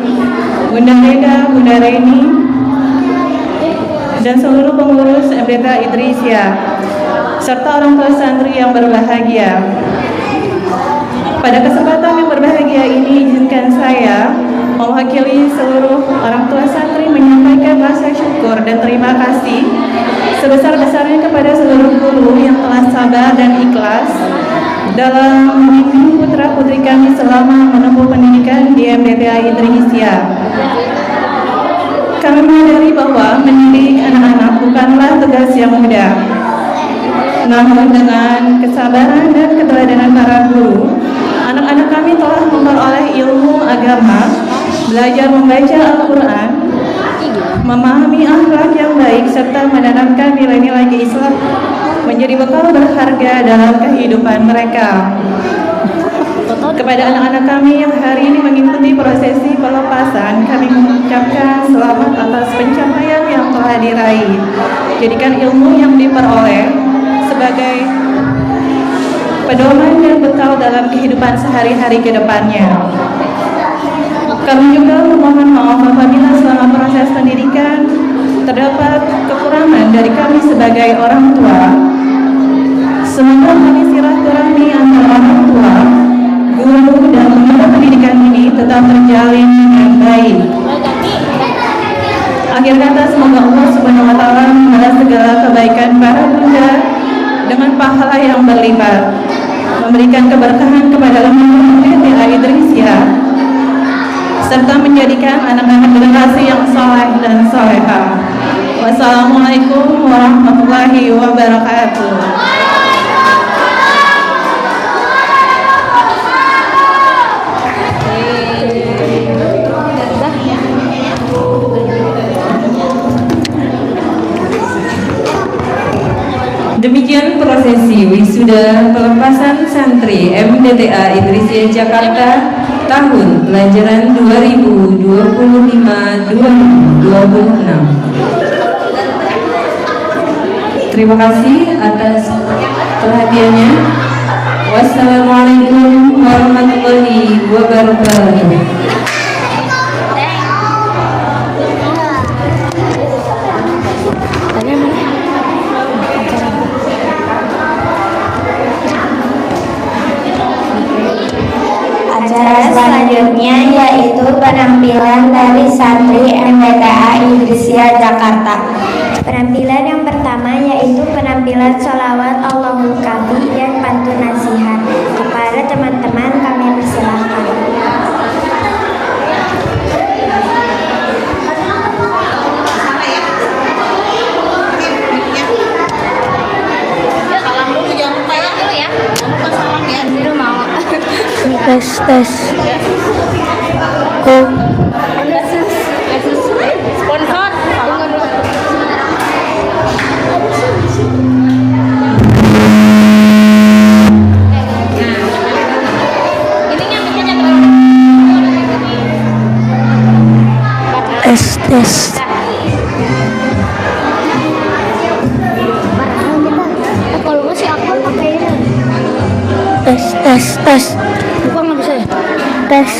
Bunda Reda, Bunda Reni, dan seluruh pengurus MDTA Idrisyah serta orang tua santri yang berbahagia. Pada kesempatan yang berbahagia ini izinkan saya mewakili seluruh orang tua santri menyampaikan rasa syukur dan terima kasih sebesar-besarnya kepada seluruh guru yang telah sabar dan ikhlas dalam membimbing putra-putri kami selama menempuh pendidikan di MDTA Idrisyah. Kami menyadari bahwa mendidik anak-anak bukanlah tugas yang mudah. Namun dengan kesabaran dan keteladanan para guru, anak-anak kami telah memperoleh ilmu agama, belajar membaca Al-Quran, memahami akhlak yang baik, serta menanamkan nilai-nilai Islam menjadi bekal berharga dalam kehidupan mereka. Kepada anak-anak kami yang hari ini mengikuti prosesi pelepasan, kami mengucapkan selamat atas pencapaian yang telah diraih. Jadikan ilmu yang diperoleh sebagai pedoman dan bekal dalam kehidupan sehari-hari ke depannya. Kami juga memohon maaf apabila selama proses pendidikan terdapat kekurangan dari kami sebagai orang tua. Semoga kami silaturahmi antara orang tua, guru, dan lembaga pendidikan ini tetap terjalin dengan baik. Akhir kata, semoga Allah Subhanahu wa taala membalas segala kebaikan para bunda dengan pahala yang berlipat, memberikan keberkahan kepada lembaga MDTA Idrisyah, serta menjadikan anak-anak generasi yang saleh dan salehah. Wassalamualaikum warahmatullahi wabarakatuh. Demikian prosesi wisuda pelepasan santri MDTA Idrisyah Jakarta tahun pelajaran 2025-2026. Terima kasih atas perhatiannya. Wassalamualaikum warahmatullahi wabarakatuh. Acara selanjutnya yaitu penampilan dari santri MDTA Idrisyah Jakarta. Penampilan yang pertama yaitu penampilan sholawat Allahul Kafi dan pantun nasihat. Kepada teman-teman kami persilahkan. Tes. Go. Sponsor. Tes. Kalau nggak sih aku pakai Tes. bukan nggak bisa ya. Tes.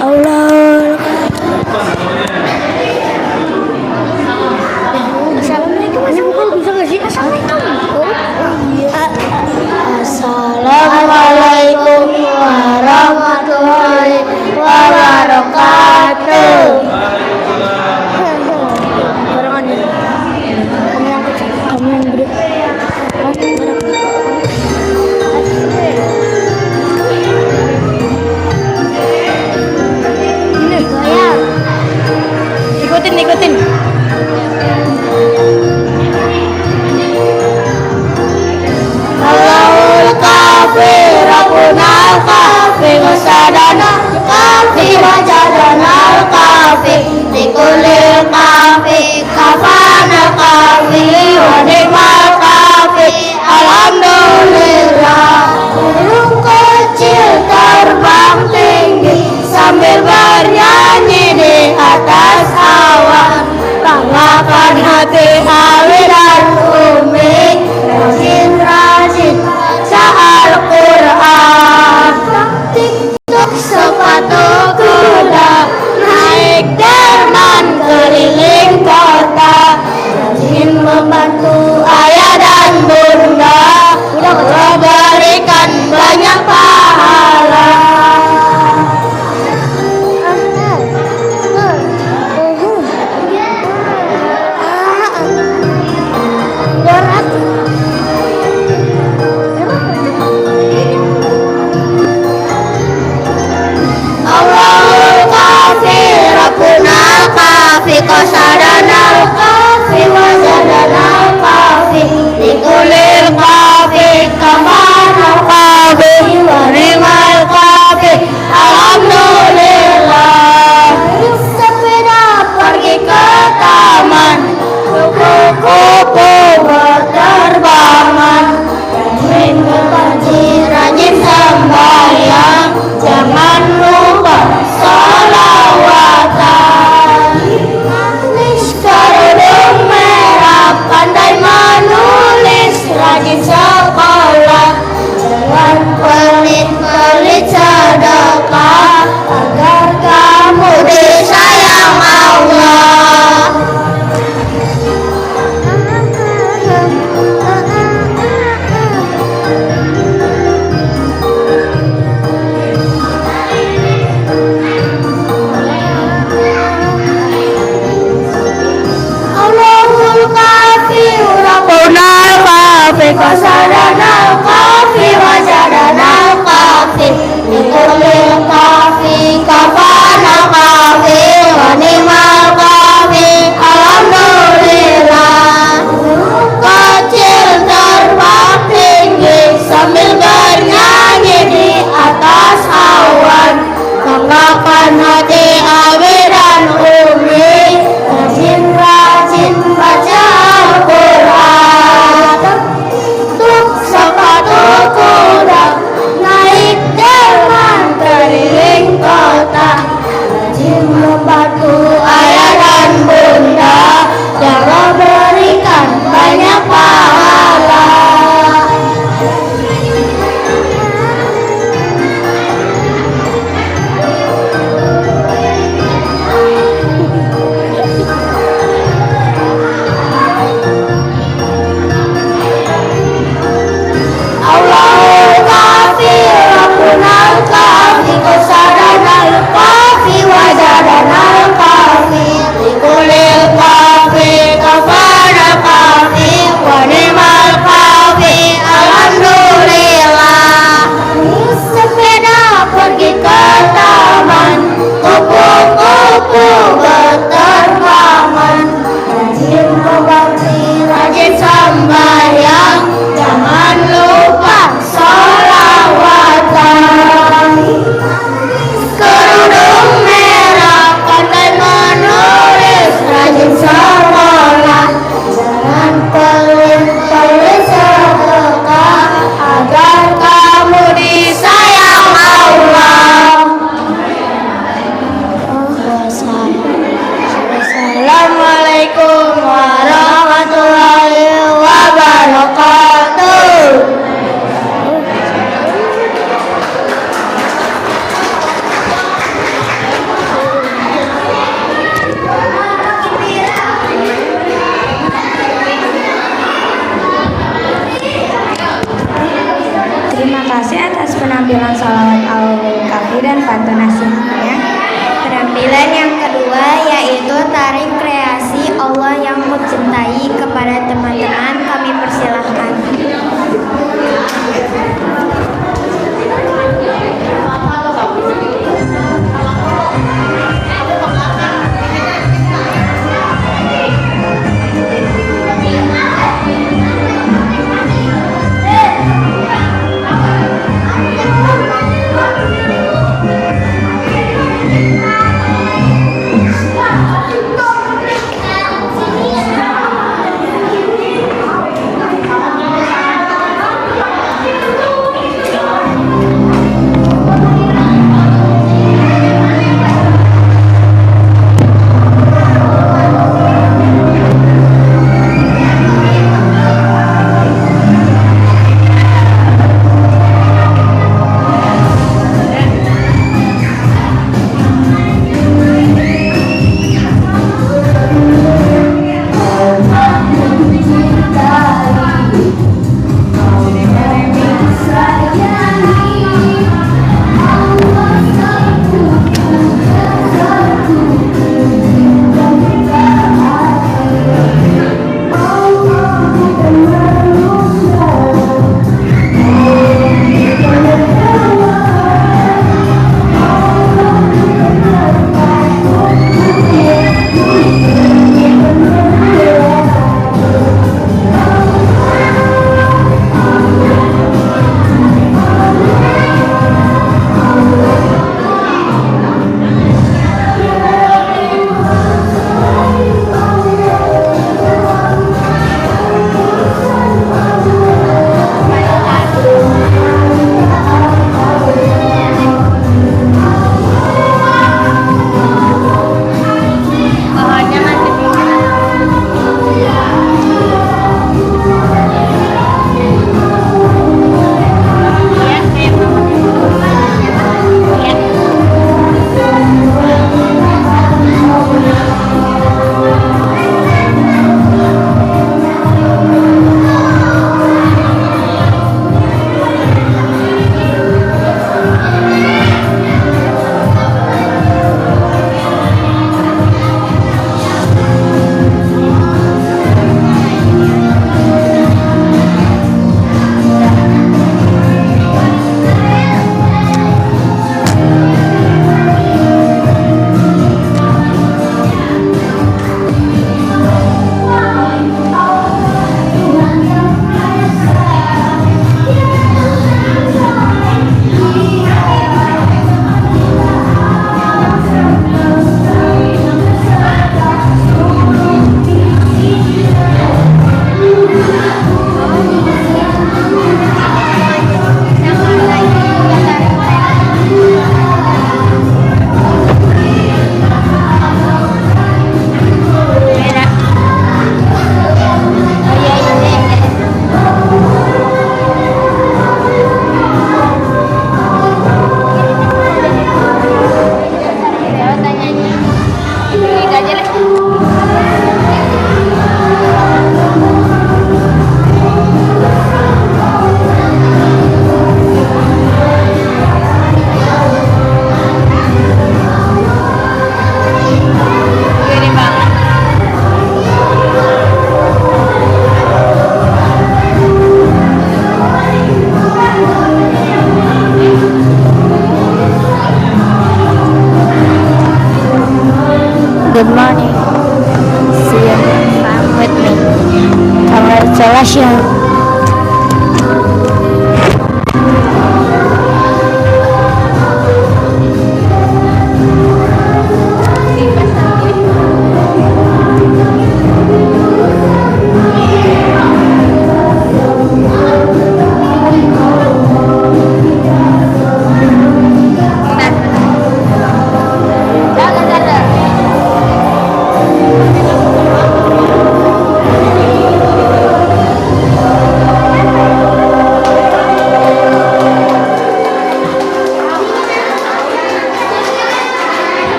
Allah. Assalamualaikum. Kalau bisa nggak sih? Assalamualaikum. Assalamualaikum warahmatullahi wabarakatuh. qasadana kafi wajadana kafi likulil kafi kafana kafi wa ni'mal kafi alhamdulillah. Burung kecil terbang tinggi sambil bernyanyi di atas awan, banggakan hati Abi dan Umi, rajin-rajin baca Al-Quran. Tik-tuk sepatu kuda, naik delman keliling kota, rajin membantu ayah dan bunda, Allah berikan banyak pahala. Allahul kafi Rabbuna kafi qasadana kafi wajadana kafi likulil kafi kafana kafi wa ni'mal kafi alhamdulillah. Sepeda pergi ke taman, kupu-kupu berterbangan, rajin berkaji, rajin sembahyang, jangan lupa sholawatan. Manis kerudung merah, pandai menulis, rajin sekolah, jangan pelit-pelit sedekah, agar kamu disayang Allah. Allahul kafi Rabbuna kafi qasadana kafi wajadana kafi likulil kafi kafana kafi wa ni'mal kafi alhamdulillah. Kecil terbang tinggi sambil bernyanyi di atas awan, banggakan hati Abi dan Umi, rajin-rajin baca Al-Quran. Tuk sepatu kuda, naik delman keliling kota, rajin membantu ayah dan bunda, jangan berikan banyak pahala. Allahul kafi Rabbuna kafi qasadana kafi wajadana kafi likulil kafi kafana kafi wa ni'mal kafi alhamdulillah. Sepeda pergi ke taman, kupu-kupu berterbangan, rajin berbakti, rajin sembahyang, jangan lupa sholawatan. Kerudung merah, pandai menulis, rajin sekolah, jangan pelit-pelit sedekah, agar kamu disayang Allah. Assalamualaikum warahmatullahi wabarakatuh. Terima kasih atas penampilan salawat al-kafi dan pantun nasihatnya. Penampilan yang kedua yaitu tari kreasi Allah yang mencintai. Kepada teman-teman kami persilahkan.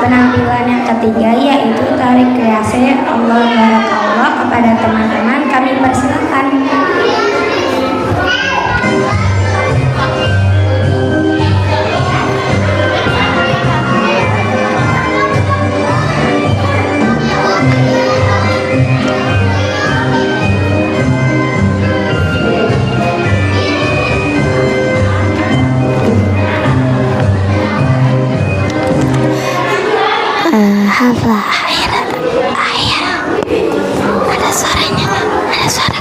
penampilan yang ketiga yaitu tarik kreasi Allah Barakallah. Kepada teman-teman kami persilakan. Haflah ayat ada suaranya, ada suara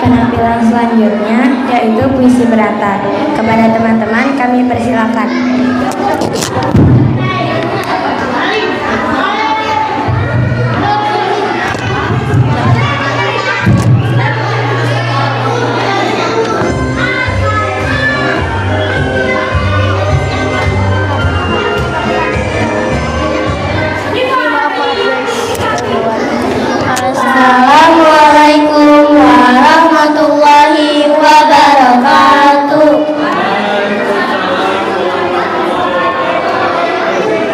penampilan selanjutnya, yaitu puisi berantai. Kepada teman-teman kami persilakan. Assalamualaikum warahmatullahi wabarakatuh.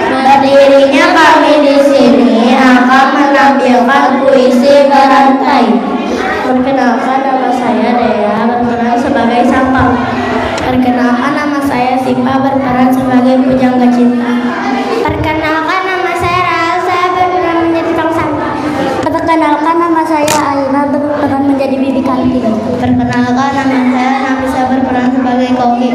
Berdirinya kami di sini akan menampilkan puisi berantai. Perkenalkan, nama saya Dea, berperan sebagai Sampah. Perkenalkan, nama saya Sipa, berperan sebagai pujangga cinta. Perkenalkan, nama saya Rahel, saya berperan menjadi tong sampah. Perkenalkan, nama saya Aina, berperan menjadi bibi kantin. Perkenalkan, nama saya Nafisa, berperan sebagai koki.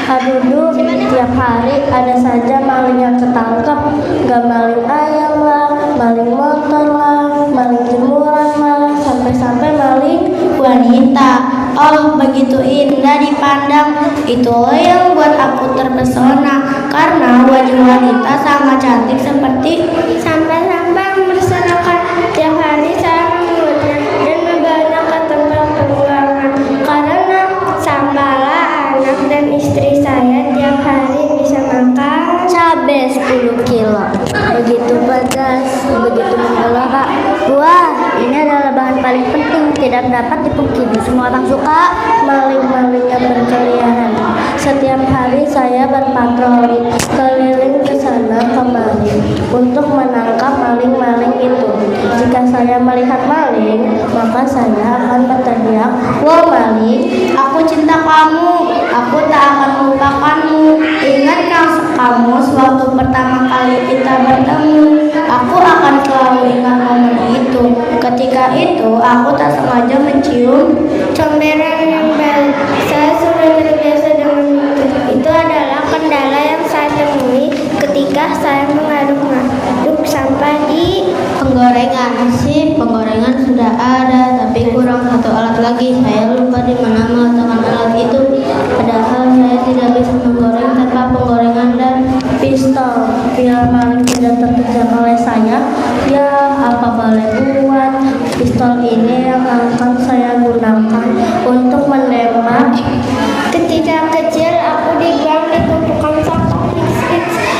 Aduh, tiap hari ada saja maling yang ketangkap. Gak maling ayam lah, maling motor lah, maling jemuran lah, sampai-sampai maling wanita. Oh, begitu indah dipandang. Itu yang buat aku terpesona, karena wajah wanita sangat cantik seperti Sampai-sampai mempersanakan. Tiap hari saya membuatnya dan membawanya ke tempat pembuangan. Karena sampahlah anak dan istri saya tiap hari bisa makan cabai 10 kilo. Begitu pedas, begitu menggolok, Kak. Wah, ini adalah bahan paling penting, tidak dapat dipungkiri. Semua orang suka maling-maling yang berkeliaran. Setiap hari saya berpatroli keliling ke sana kemari untuk menangkap maling-maling itu. Jika saya melihat maling, maka saya akan berteriak, "Wah maling, aku cinta kamu, aku tak akan melupakanmu. Ingatkah kamu waktu pertama kali kita bertemu? Aku akan selalu ingat momen itu. Ketika itu aku tak sengaja mencium comberan yang baik. Saya sudah terbiasa dengan itu. Itu adalah kendala yang saya temui ketika saya mengaduk sampah di Penggorengan sudah ada, tapi kurang satu alat lagi. Saya lupa di mana meletakkan alat itu. Padahal saya tidak bisa menggoreng tanpa penggorengan dan pistol. Biar maling tidak terkejar oleh saya, ya apa boleh buat. Pistol ini yang akan saya gunakan untuk menembak. ketika kecil aku digang di tumpukan sampah.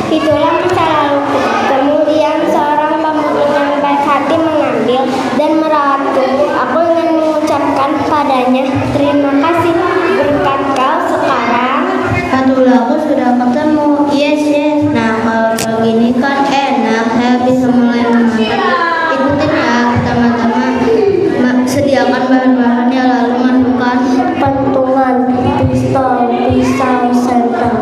Itulah masa laluku. Kemudian seorang pemulung yang baik hati mengambil dan merawatku. Aku ingin mengucapkan padanya terima kasih. Berkat kau sekarang Patulaku sudah ketemu. Yes. Nah kalau begini kan enak, saya bisa mulai memasak. Ikutin ya teman-teman. Sediakan bahan-bahannya lalu masukkan pentungan, pistol, pisau, senter.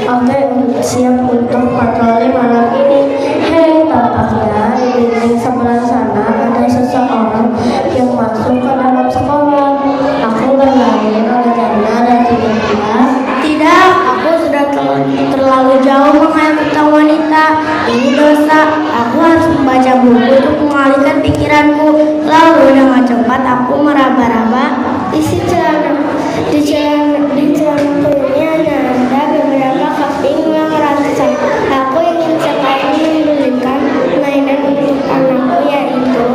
Oke, siap untuk patroli malam ini. Hei, tampaknya di dinding sebelah sana ada seseorang yang masuk ke dalam sekolah. Aku berlari mengejarnya dan tiba-tiba, tidak, aku sudah terlalu jauh menghayati wanita. Ini dosa. Aku harus membaca buku untuk mengalihkan pikiranku. Lalu dengan cepat aku meraba-raba isi celana. Di celana punya ada beberapa keping yang ratusan. Aku ingin sekali membelikan mainan untuk anakku, yaitu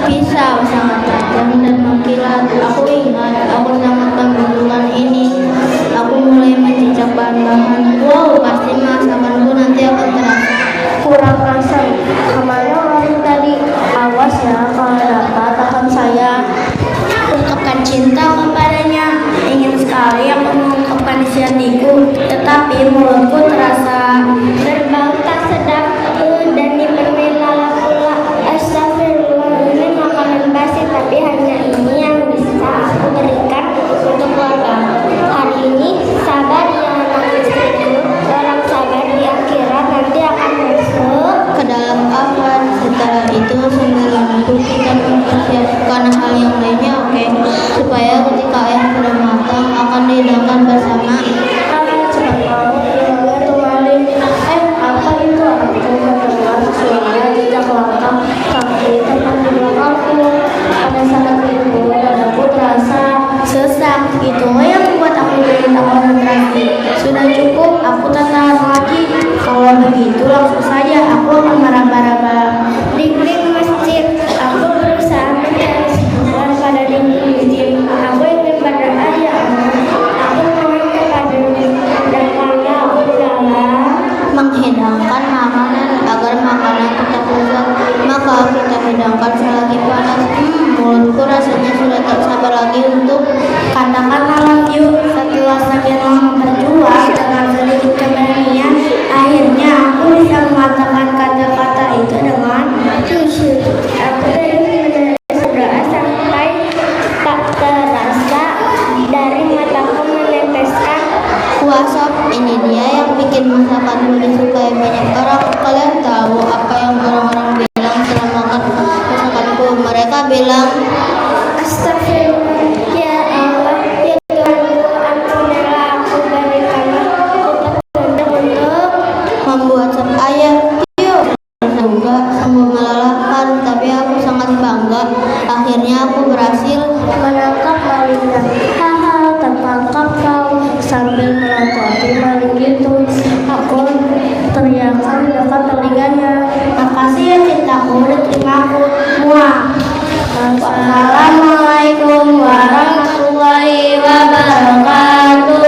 pisau sangat tajam dan mengkilat. Aku ingat aku sangat membutuhkan ini. Aku mulai mencicak bahan-bahan. Wow, pasti masakanku nanti akan terasa. kurang asam. Kemana maling tadi? Awas ya, kalau dapat akan saya ungkapkan cinta kepadanya. Ingin sekali aku mengungkapkan isi hatiku, tetapi mulutku terasa berbau tak sedap dan dipenuhi lalat pula. Astagfirullah, ini makanan basi tak lagi panas. Mulutku rasanya sudah tak sabar lagi untuk Katakan malam yuk. Setelah sekian lama berjuang dengan sedikit keberanian, akhirnya aku bisa mengatakan kata-kata itu dengan khusyuk. Aku tadi berdoa sampai tak terasa dari mataku meneteskan. WhatsApp. Ini dia yang bikin masakanmu disukai banyak orang. Kalian tahu apa yang orang-orang bilang setelah makan masakanku? Mereka bilang, Astagfirullah, ya Allah, ya Tuhanku, ampunilah aku, berikanlah aku petunjuk untuk membuat sang ayah. Yuk, juga sungguh melelahkan, tapi aku sangat bangga. Akhirnya aku berhasil menangkap malingnya. Haha, tertangkap kau. Sambil melototi maling itu, aku teriakan di dekat telinganya. Makasih ya cintaku, udah terima aku. Muah. Assalamualaikum warahmatullahi wabarakatuh.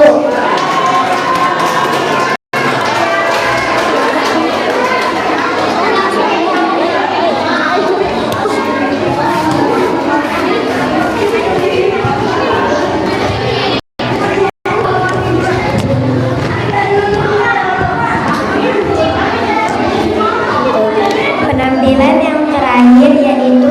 Penampilan yang terakhir yaitu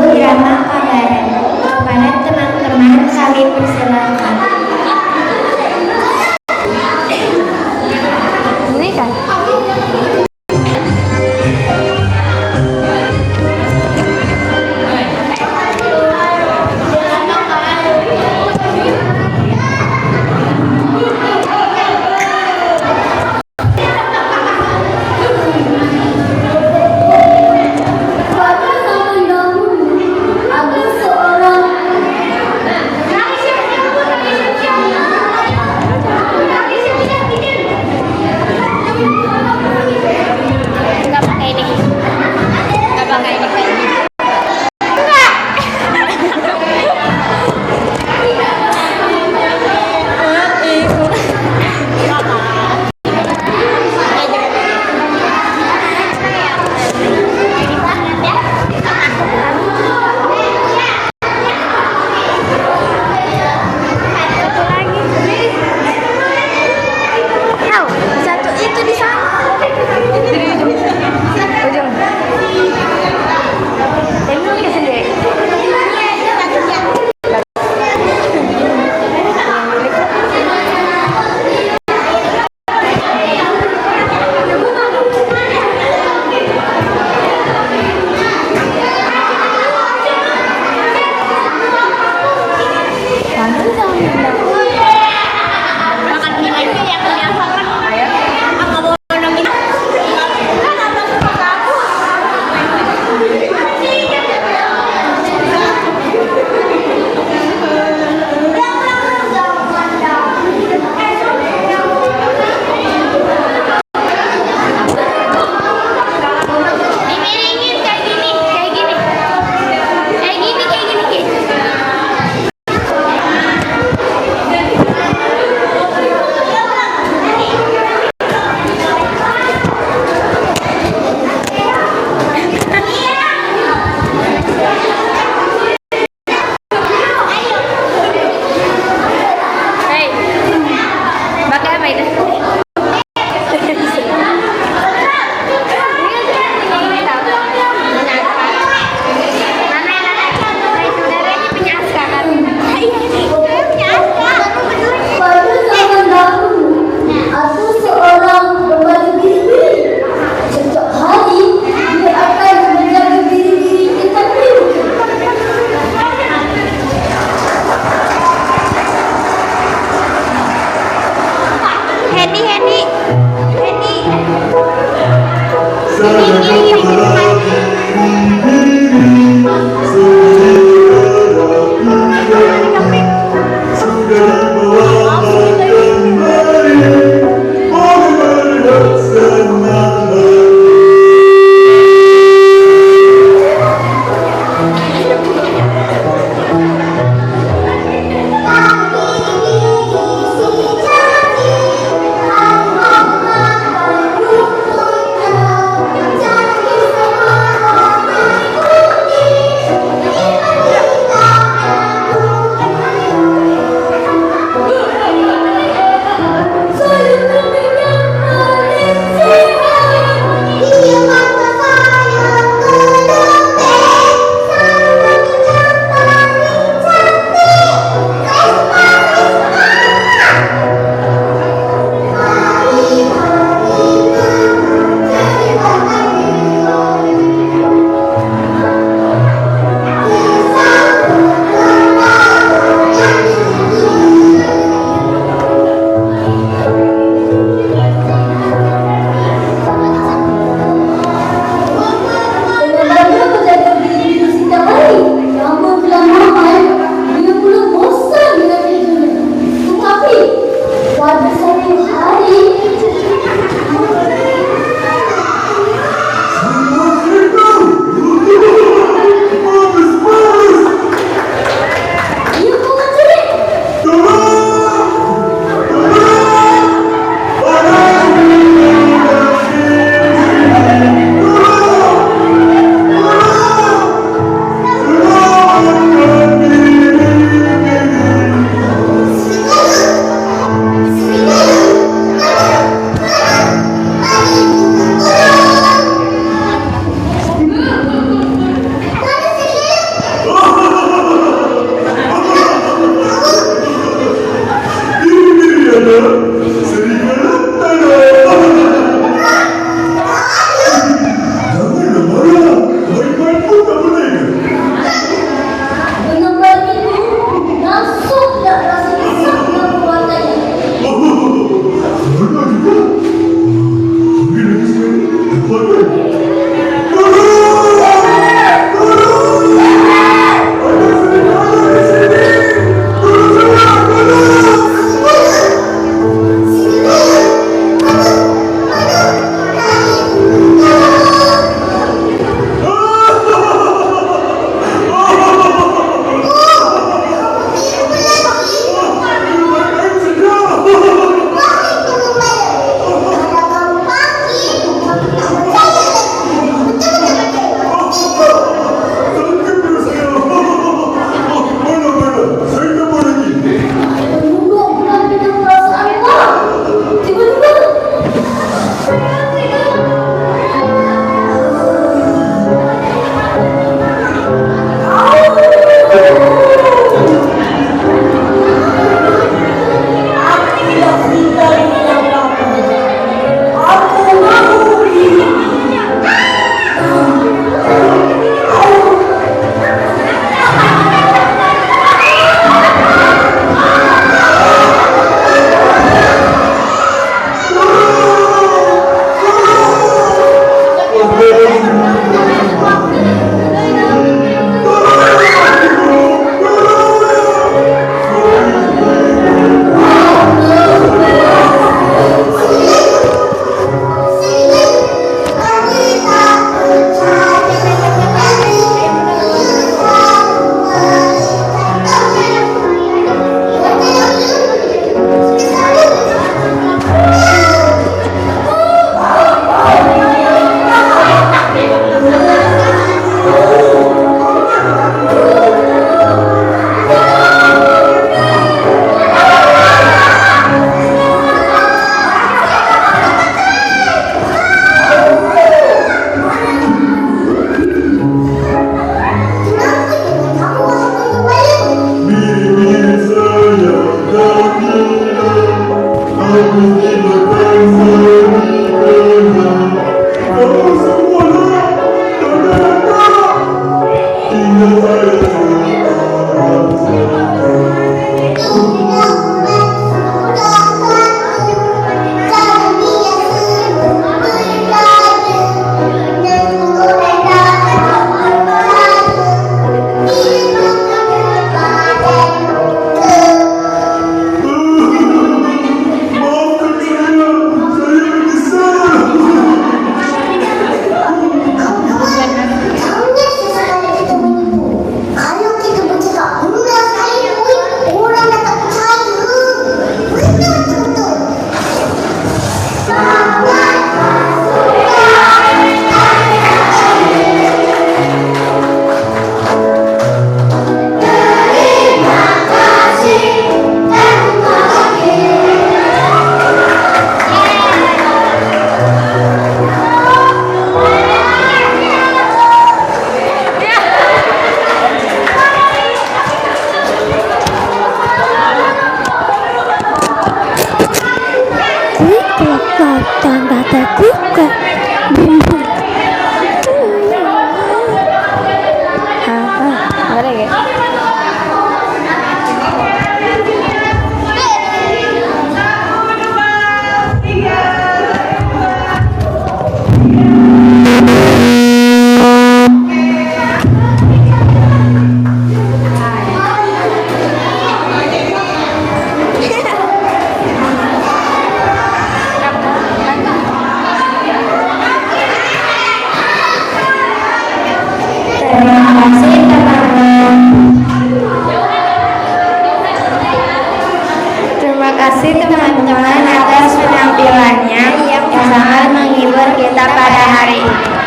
sangat menghibur kita pada hari ini.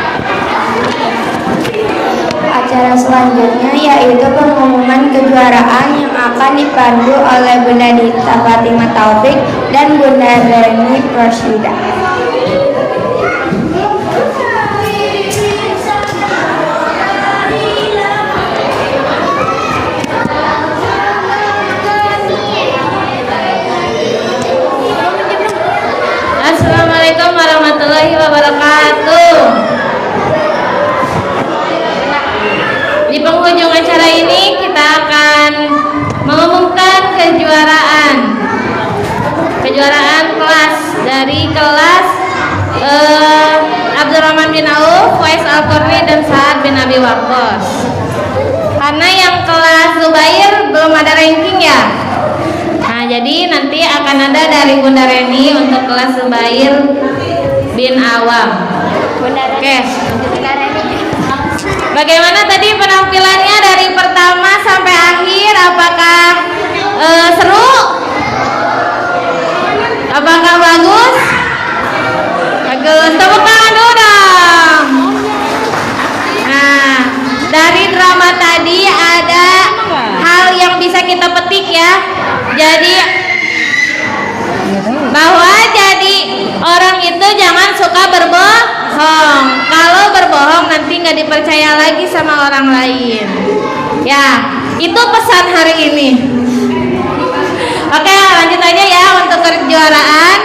Acara selanjutnya yaitu pengumuman kejuaraan yang akan dipandu oleh Bunda Dita Fatimah Taufik dan Bunda Reni Prosyida. Assalamualaikum warahmatullahi wabarakatuh. Di penghujung acara ini kita akan mengumumkan kejuaraan kelas dari kelas Abdurrahman bin Auf, Faiz Al-Qurni dan Sa'ad bin Abi Waqqas. Karena yang kelas Zubair belum ada ranking ya. Nah, jadi nanti akan ada dari Bunda Reni untuk kelas Zubair bin Awam. Oke. Bagaimana tadi penampilannya dari pertama sampai akhir? Apakah seru? Apakah bagus? Bagus. Tepuk tangan dulu dong. Nah, dari drama tadi ada hal yang bisa kita petik ya. Jadi bahwa jadi orang itu jangan suka berbohong. Kalau berbohong nanti nggak dipercaya lagi sama orang lain. Ya, itu pesan hari ini. Oke, lanjut aja ya untuk kejuaraan.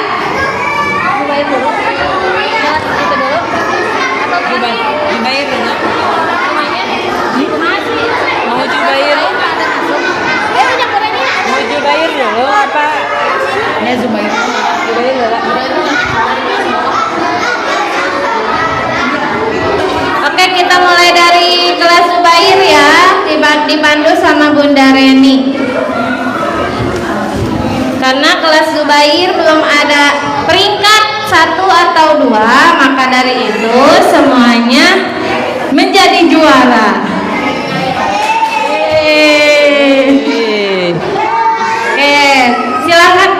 Zubair dulu apa? Ya Zubair dulu. Oke, kita mulai dari kelas Zubair ya, dipandu sama Bunda Reni. Karena kelas Zubair belum ada peringkat 1 atau 2, maka dari itu semuanya menjadi juara. Silakan.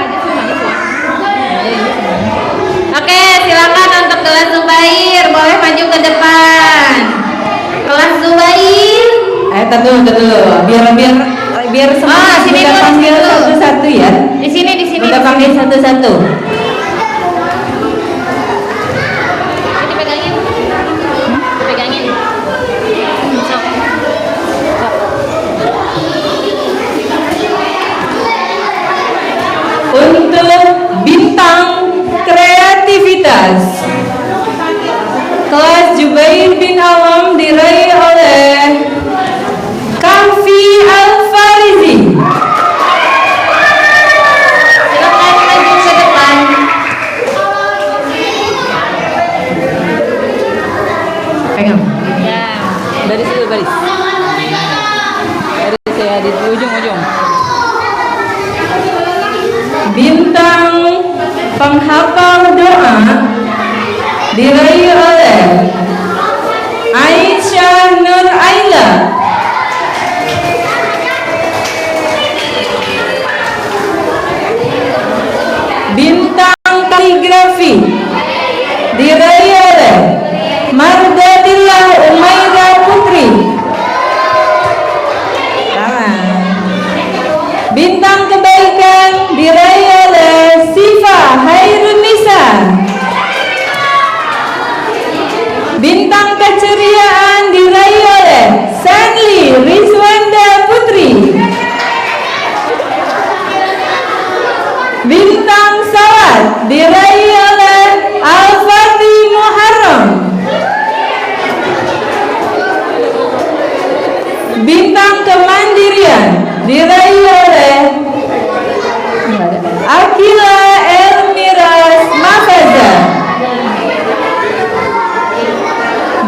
Oke, silakan untuk kelas Zubair boleh maju ke depan. Kelas Zubair. Tunggu. Biar semua sini kita dulu, panggil sini dulu. satu-satu ya. Di sini. Kita panggil satu-satu. Dipegangin. Untuk bintang kreativitas, kelas Zubair bin Awam diraih oleh Kafi Al-Farizi. Silakan maju ke depan. Pegang. Ya. Baris dulu, baris. Baris ya di ujung. Bintang penghafal doa diraih oleh Aisyah Nur Aila. Bintang kaligrafi diraih oleh Mardatillah Umaira Putri. Bintang kebaikan diraih oleh Sifa Hairun Nisa. Bintang keceriaan diraih oleh Sanli Rizwanda Putri. Bintang salat diraih oleh Al-Fati Muharram. Bintang kemandirian diraih oleh Akila Elmiras Mafaza.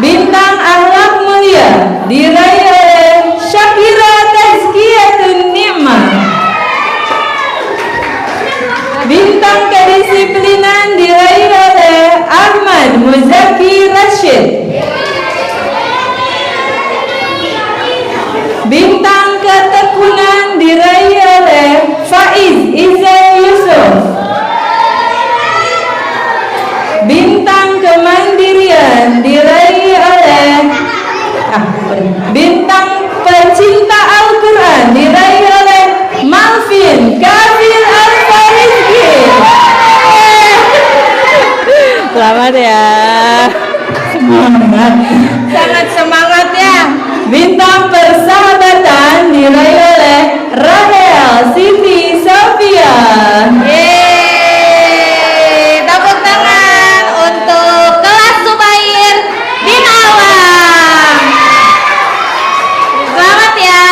Bintang akhlak mulia diraih oleh Syakir Bintang pecinta Al-Quran diraih oleh Malvin Kafir Al-Farizki. Selamat ya. Semangat. Sangat semangat ya. Bintang persahabatan diraih oleh Rahel Siti Sofia. Yeay, tepuk tangan untuk kelas Zubair bin Awam. Selamat ya.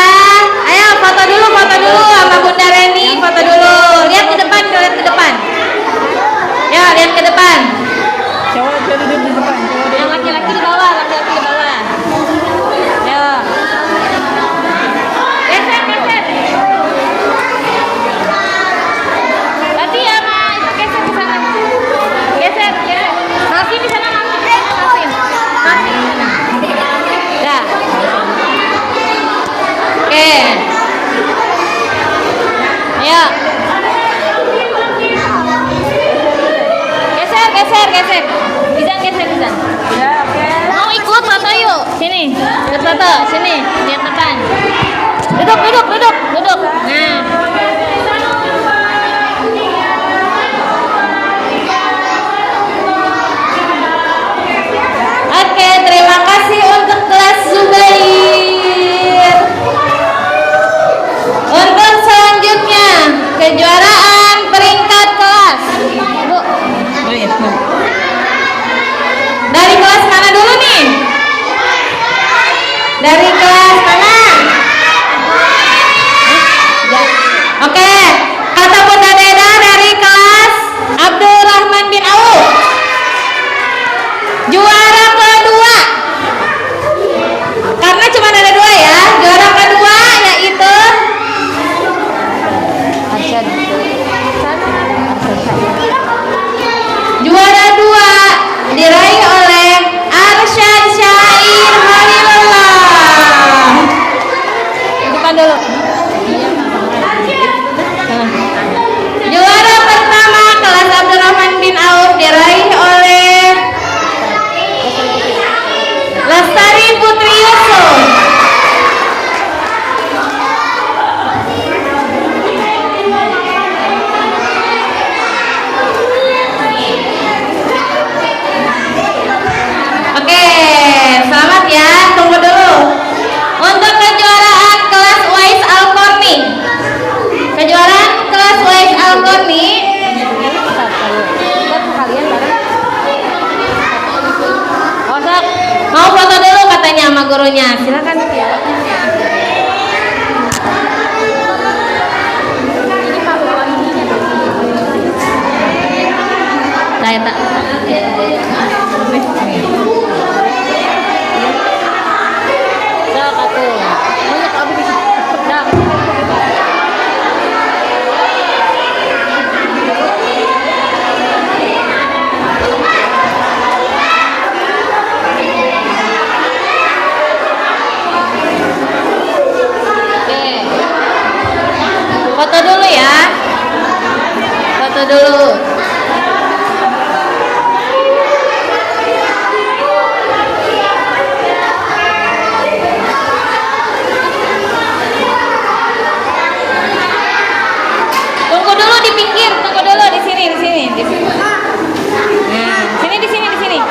Ayo foto dulu sama Bunda Reni, foto dulu. Lihat ke depan, lihat ke depan. Ya, lihat ke depan. Coba duduk di depan. Yang laki-laki di bawah, laki-laki di bawah. Ayo. Geser. Tadi ya, Mas. Geser ke sana. Geser. Malvin di sana, Malvin. Ya. Oke. Ayo. Geser. Bisa. Ya, oke. Mau ikut foto yuk. Sini. Ikut foto. Sini. Lihat depan. Duduk. Nah. Oke, terima kasih untuk kelas Zubair. Untuk selanjutnya, kejuaraan peringkat kelas. Bu, Oh iya. dari kelas mana dulu nih? Dari kelas mana? Oke, kata Bunda Deda dari kelas Abdul Rahman bin Auf. Juara kedua. Karena cuma ada dua ya. Juara kedua yaitu juara dua diraih oleh Arsyad Syair Halilullah. Depan dulu. Juara pertama kelas Abdurrahman bin Auf diraih oleh Lestari Putri Yusuf. Oke, selamat ya. Tunggu dulu. Untuk kejuaraan kelas Uwais Al-Qarni. Kejuaraan kelas Uwais Al-Qarni. Mau foto dulu katanya sama gurunya. Silakan. Saya tak. Foto dulu ya. Foto dulu. Tunggu dulu di pinggir, tunggu dulu di sini. Nah, di sini.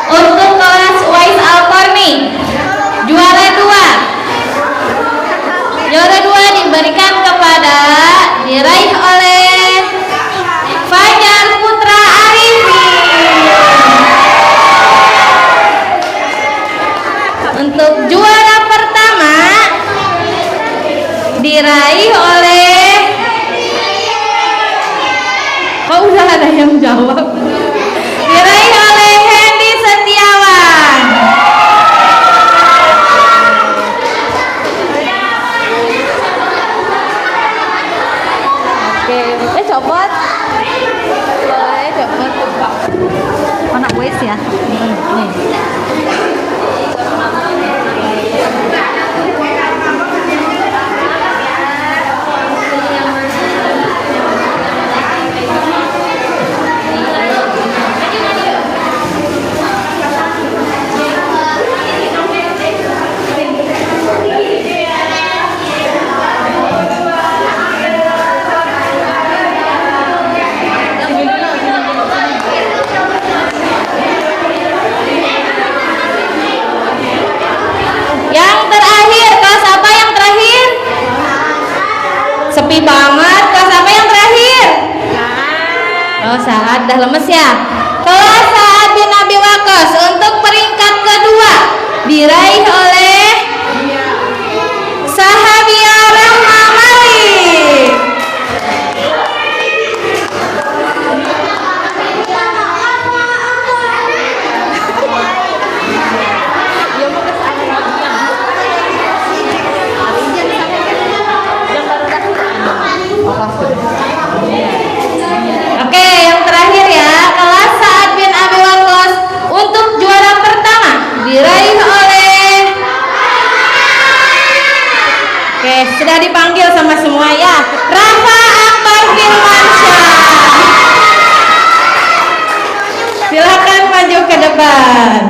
Untuk kelas Uwais Al-Qarni, juara dua diberikan kepada diraih oleh Fajar Putra Arifin. Untuk juara pertama diraih oleh, kok udah ada yang jawab, diraih oleh Hendy Setiawan. Oke, copot. Boleh copot. Anak wes ya. Nih. lemes ya. Kelas Sa'ad bin Abi Waqqas untuk peringkat kedua diraih oleh Sahabiah Rahma Malik. Oke, yang terakhir ya, kelas Sa'ad bin Abi Waqqas untuk juara pertama diraih oleh. Oke, sudah dipanggil sama semua ya. Rafa Akbar Firmansyah. Silakan maju ke depan.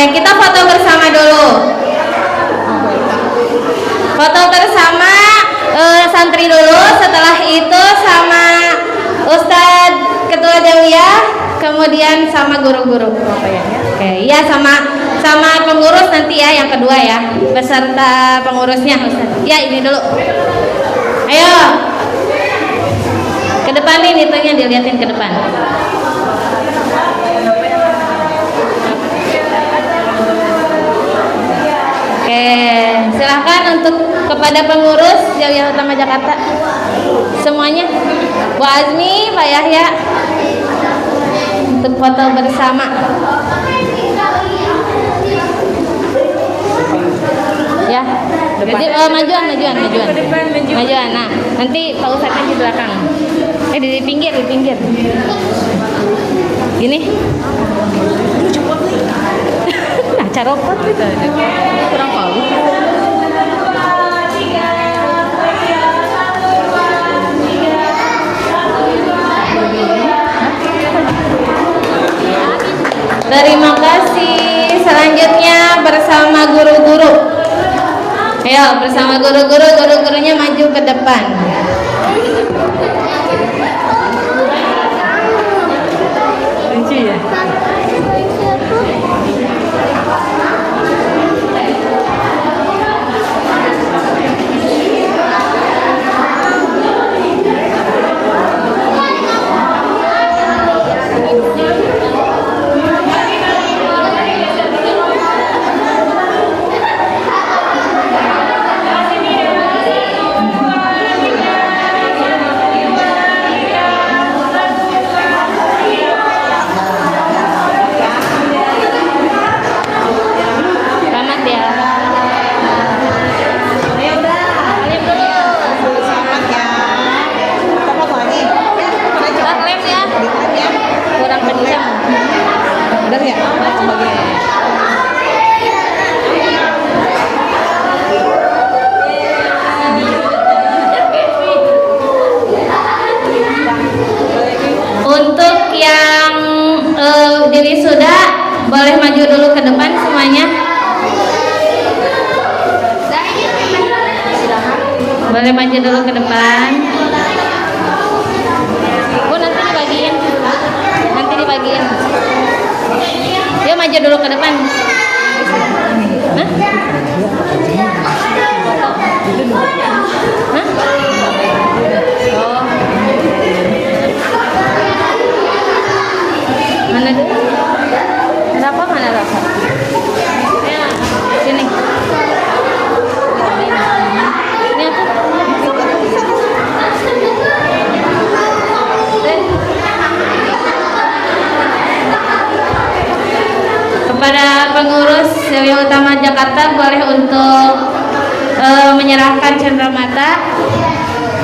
Kita foto bersama dulu. Foto bersama santri dulu, setelah itu sama Ustadz Ketua Jawiyah, kemudian sama guru-guru. Oke, iya sama pengurus nanti ya yang kedua ya, beserta pengurusnya Ustadz. Ya ini dulu. Ayo. Ke depan nih, itunya dilihatin ke depan. Oke, silahkan untuk kepada pengurus Jawiyah Utama Jakarta semuanya, Bu Azmi, Pak Yahya, untuk foto bersama. Ya, jadi majuan. Nah, nanti Pak Ustadz di belakang. Di pinggir. Gini. Nah, caropot gitu. Kurang tahu. Terima kasih. Selanjutnya bersama guru-guru. Ayo bersama guru-guru, guru-gurunya maju ke depan. Lucu ya. Untuk yang diri sudah boleh maju dulu ke depan semuanya. Boleh maju dulu ke depan. Oh, nanti dibagiin. Yuk maju dulu ke depan. Hah? Hah? Oh. Mana dulu? Mana Rafa? Ya, sini. Ini aku. Kepada pengurus Jawiyah Utama Jakarta boleh untuk menyerahkan cenderamata.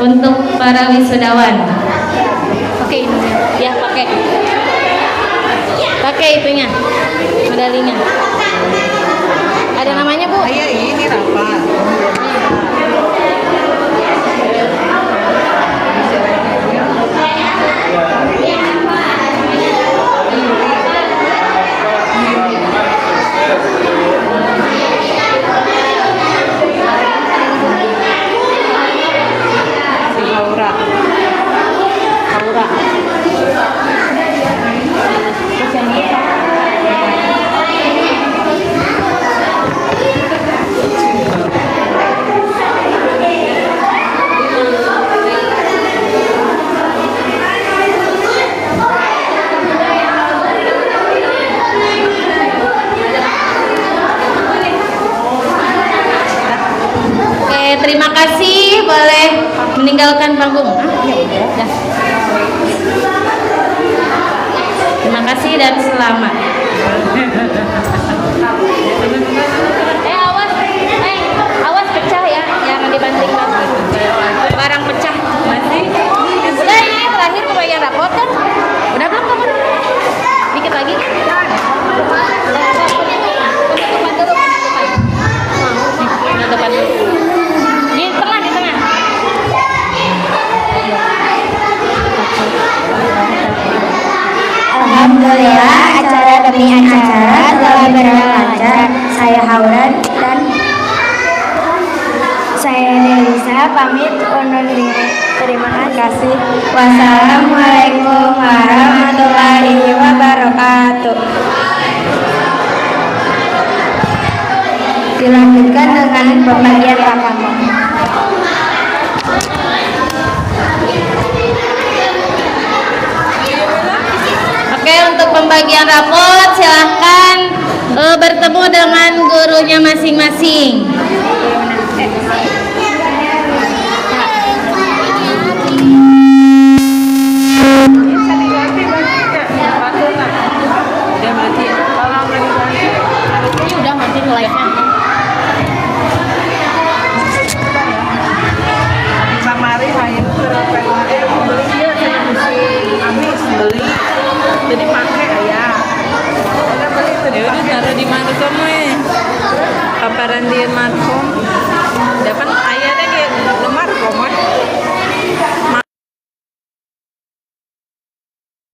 untuk para wisudawan. Oke, ya pakai itunya, medalinya. Ada namanya Bu? Iya, ini rapat. Terima kasih, boleh meninggalkan panggung. Ya. Terima kasih dan selamat. Awas pecah ya, jangan dibanting-banting. Barang pecah masih. Udah ini terakhir pembagian rapot kan? Udah belum kamu? Dikit lagi kan? Penutupan dulu, penutupan dulu. Di tengah. Alhamdulillah, acara demi acara telah berjalan lancar. Saya Hauran dan saya Delisa pamit undur diri. Terima kasih. Wassalamualaikum warahmatullahi wabarakatuh. Dilanjutkan dengan pembagian rapot. Oke, untuk pembagian rapot silahkan bertemu dengan gurunya masing-masing. Ini udah mati live-nya. Kamari hayang habis beli. Jadi pakai ya. Ya udah taruh di mana kamu? Paparan di smartphone. Dapat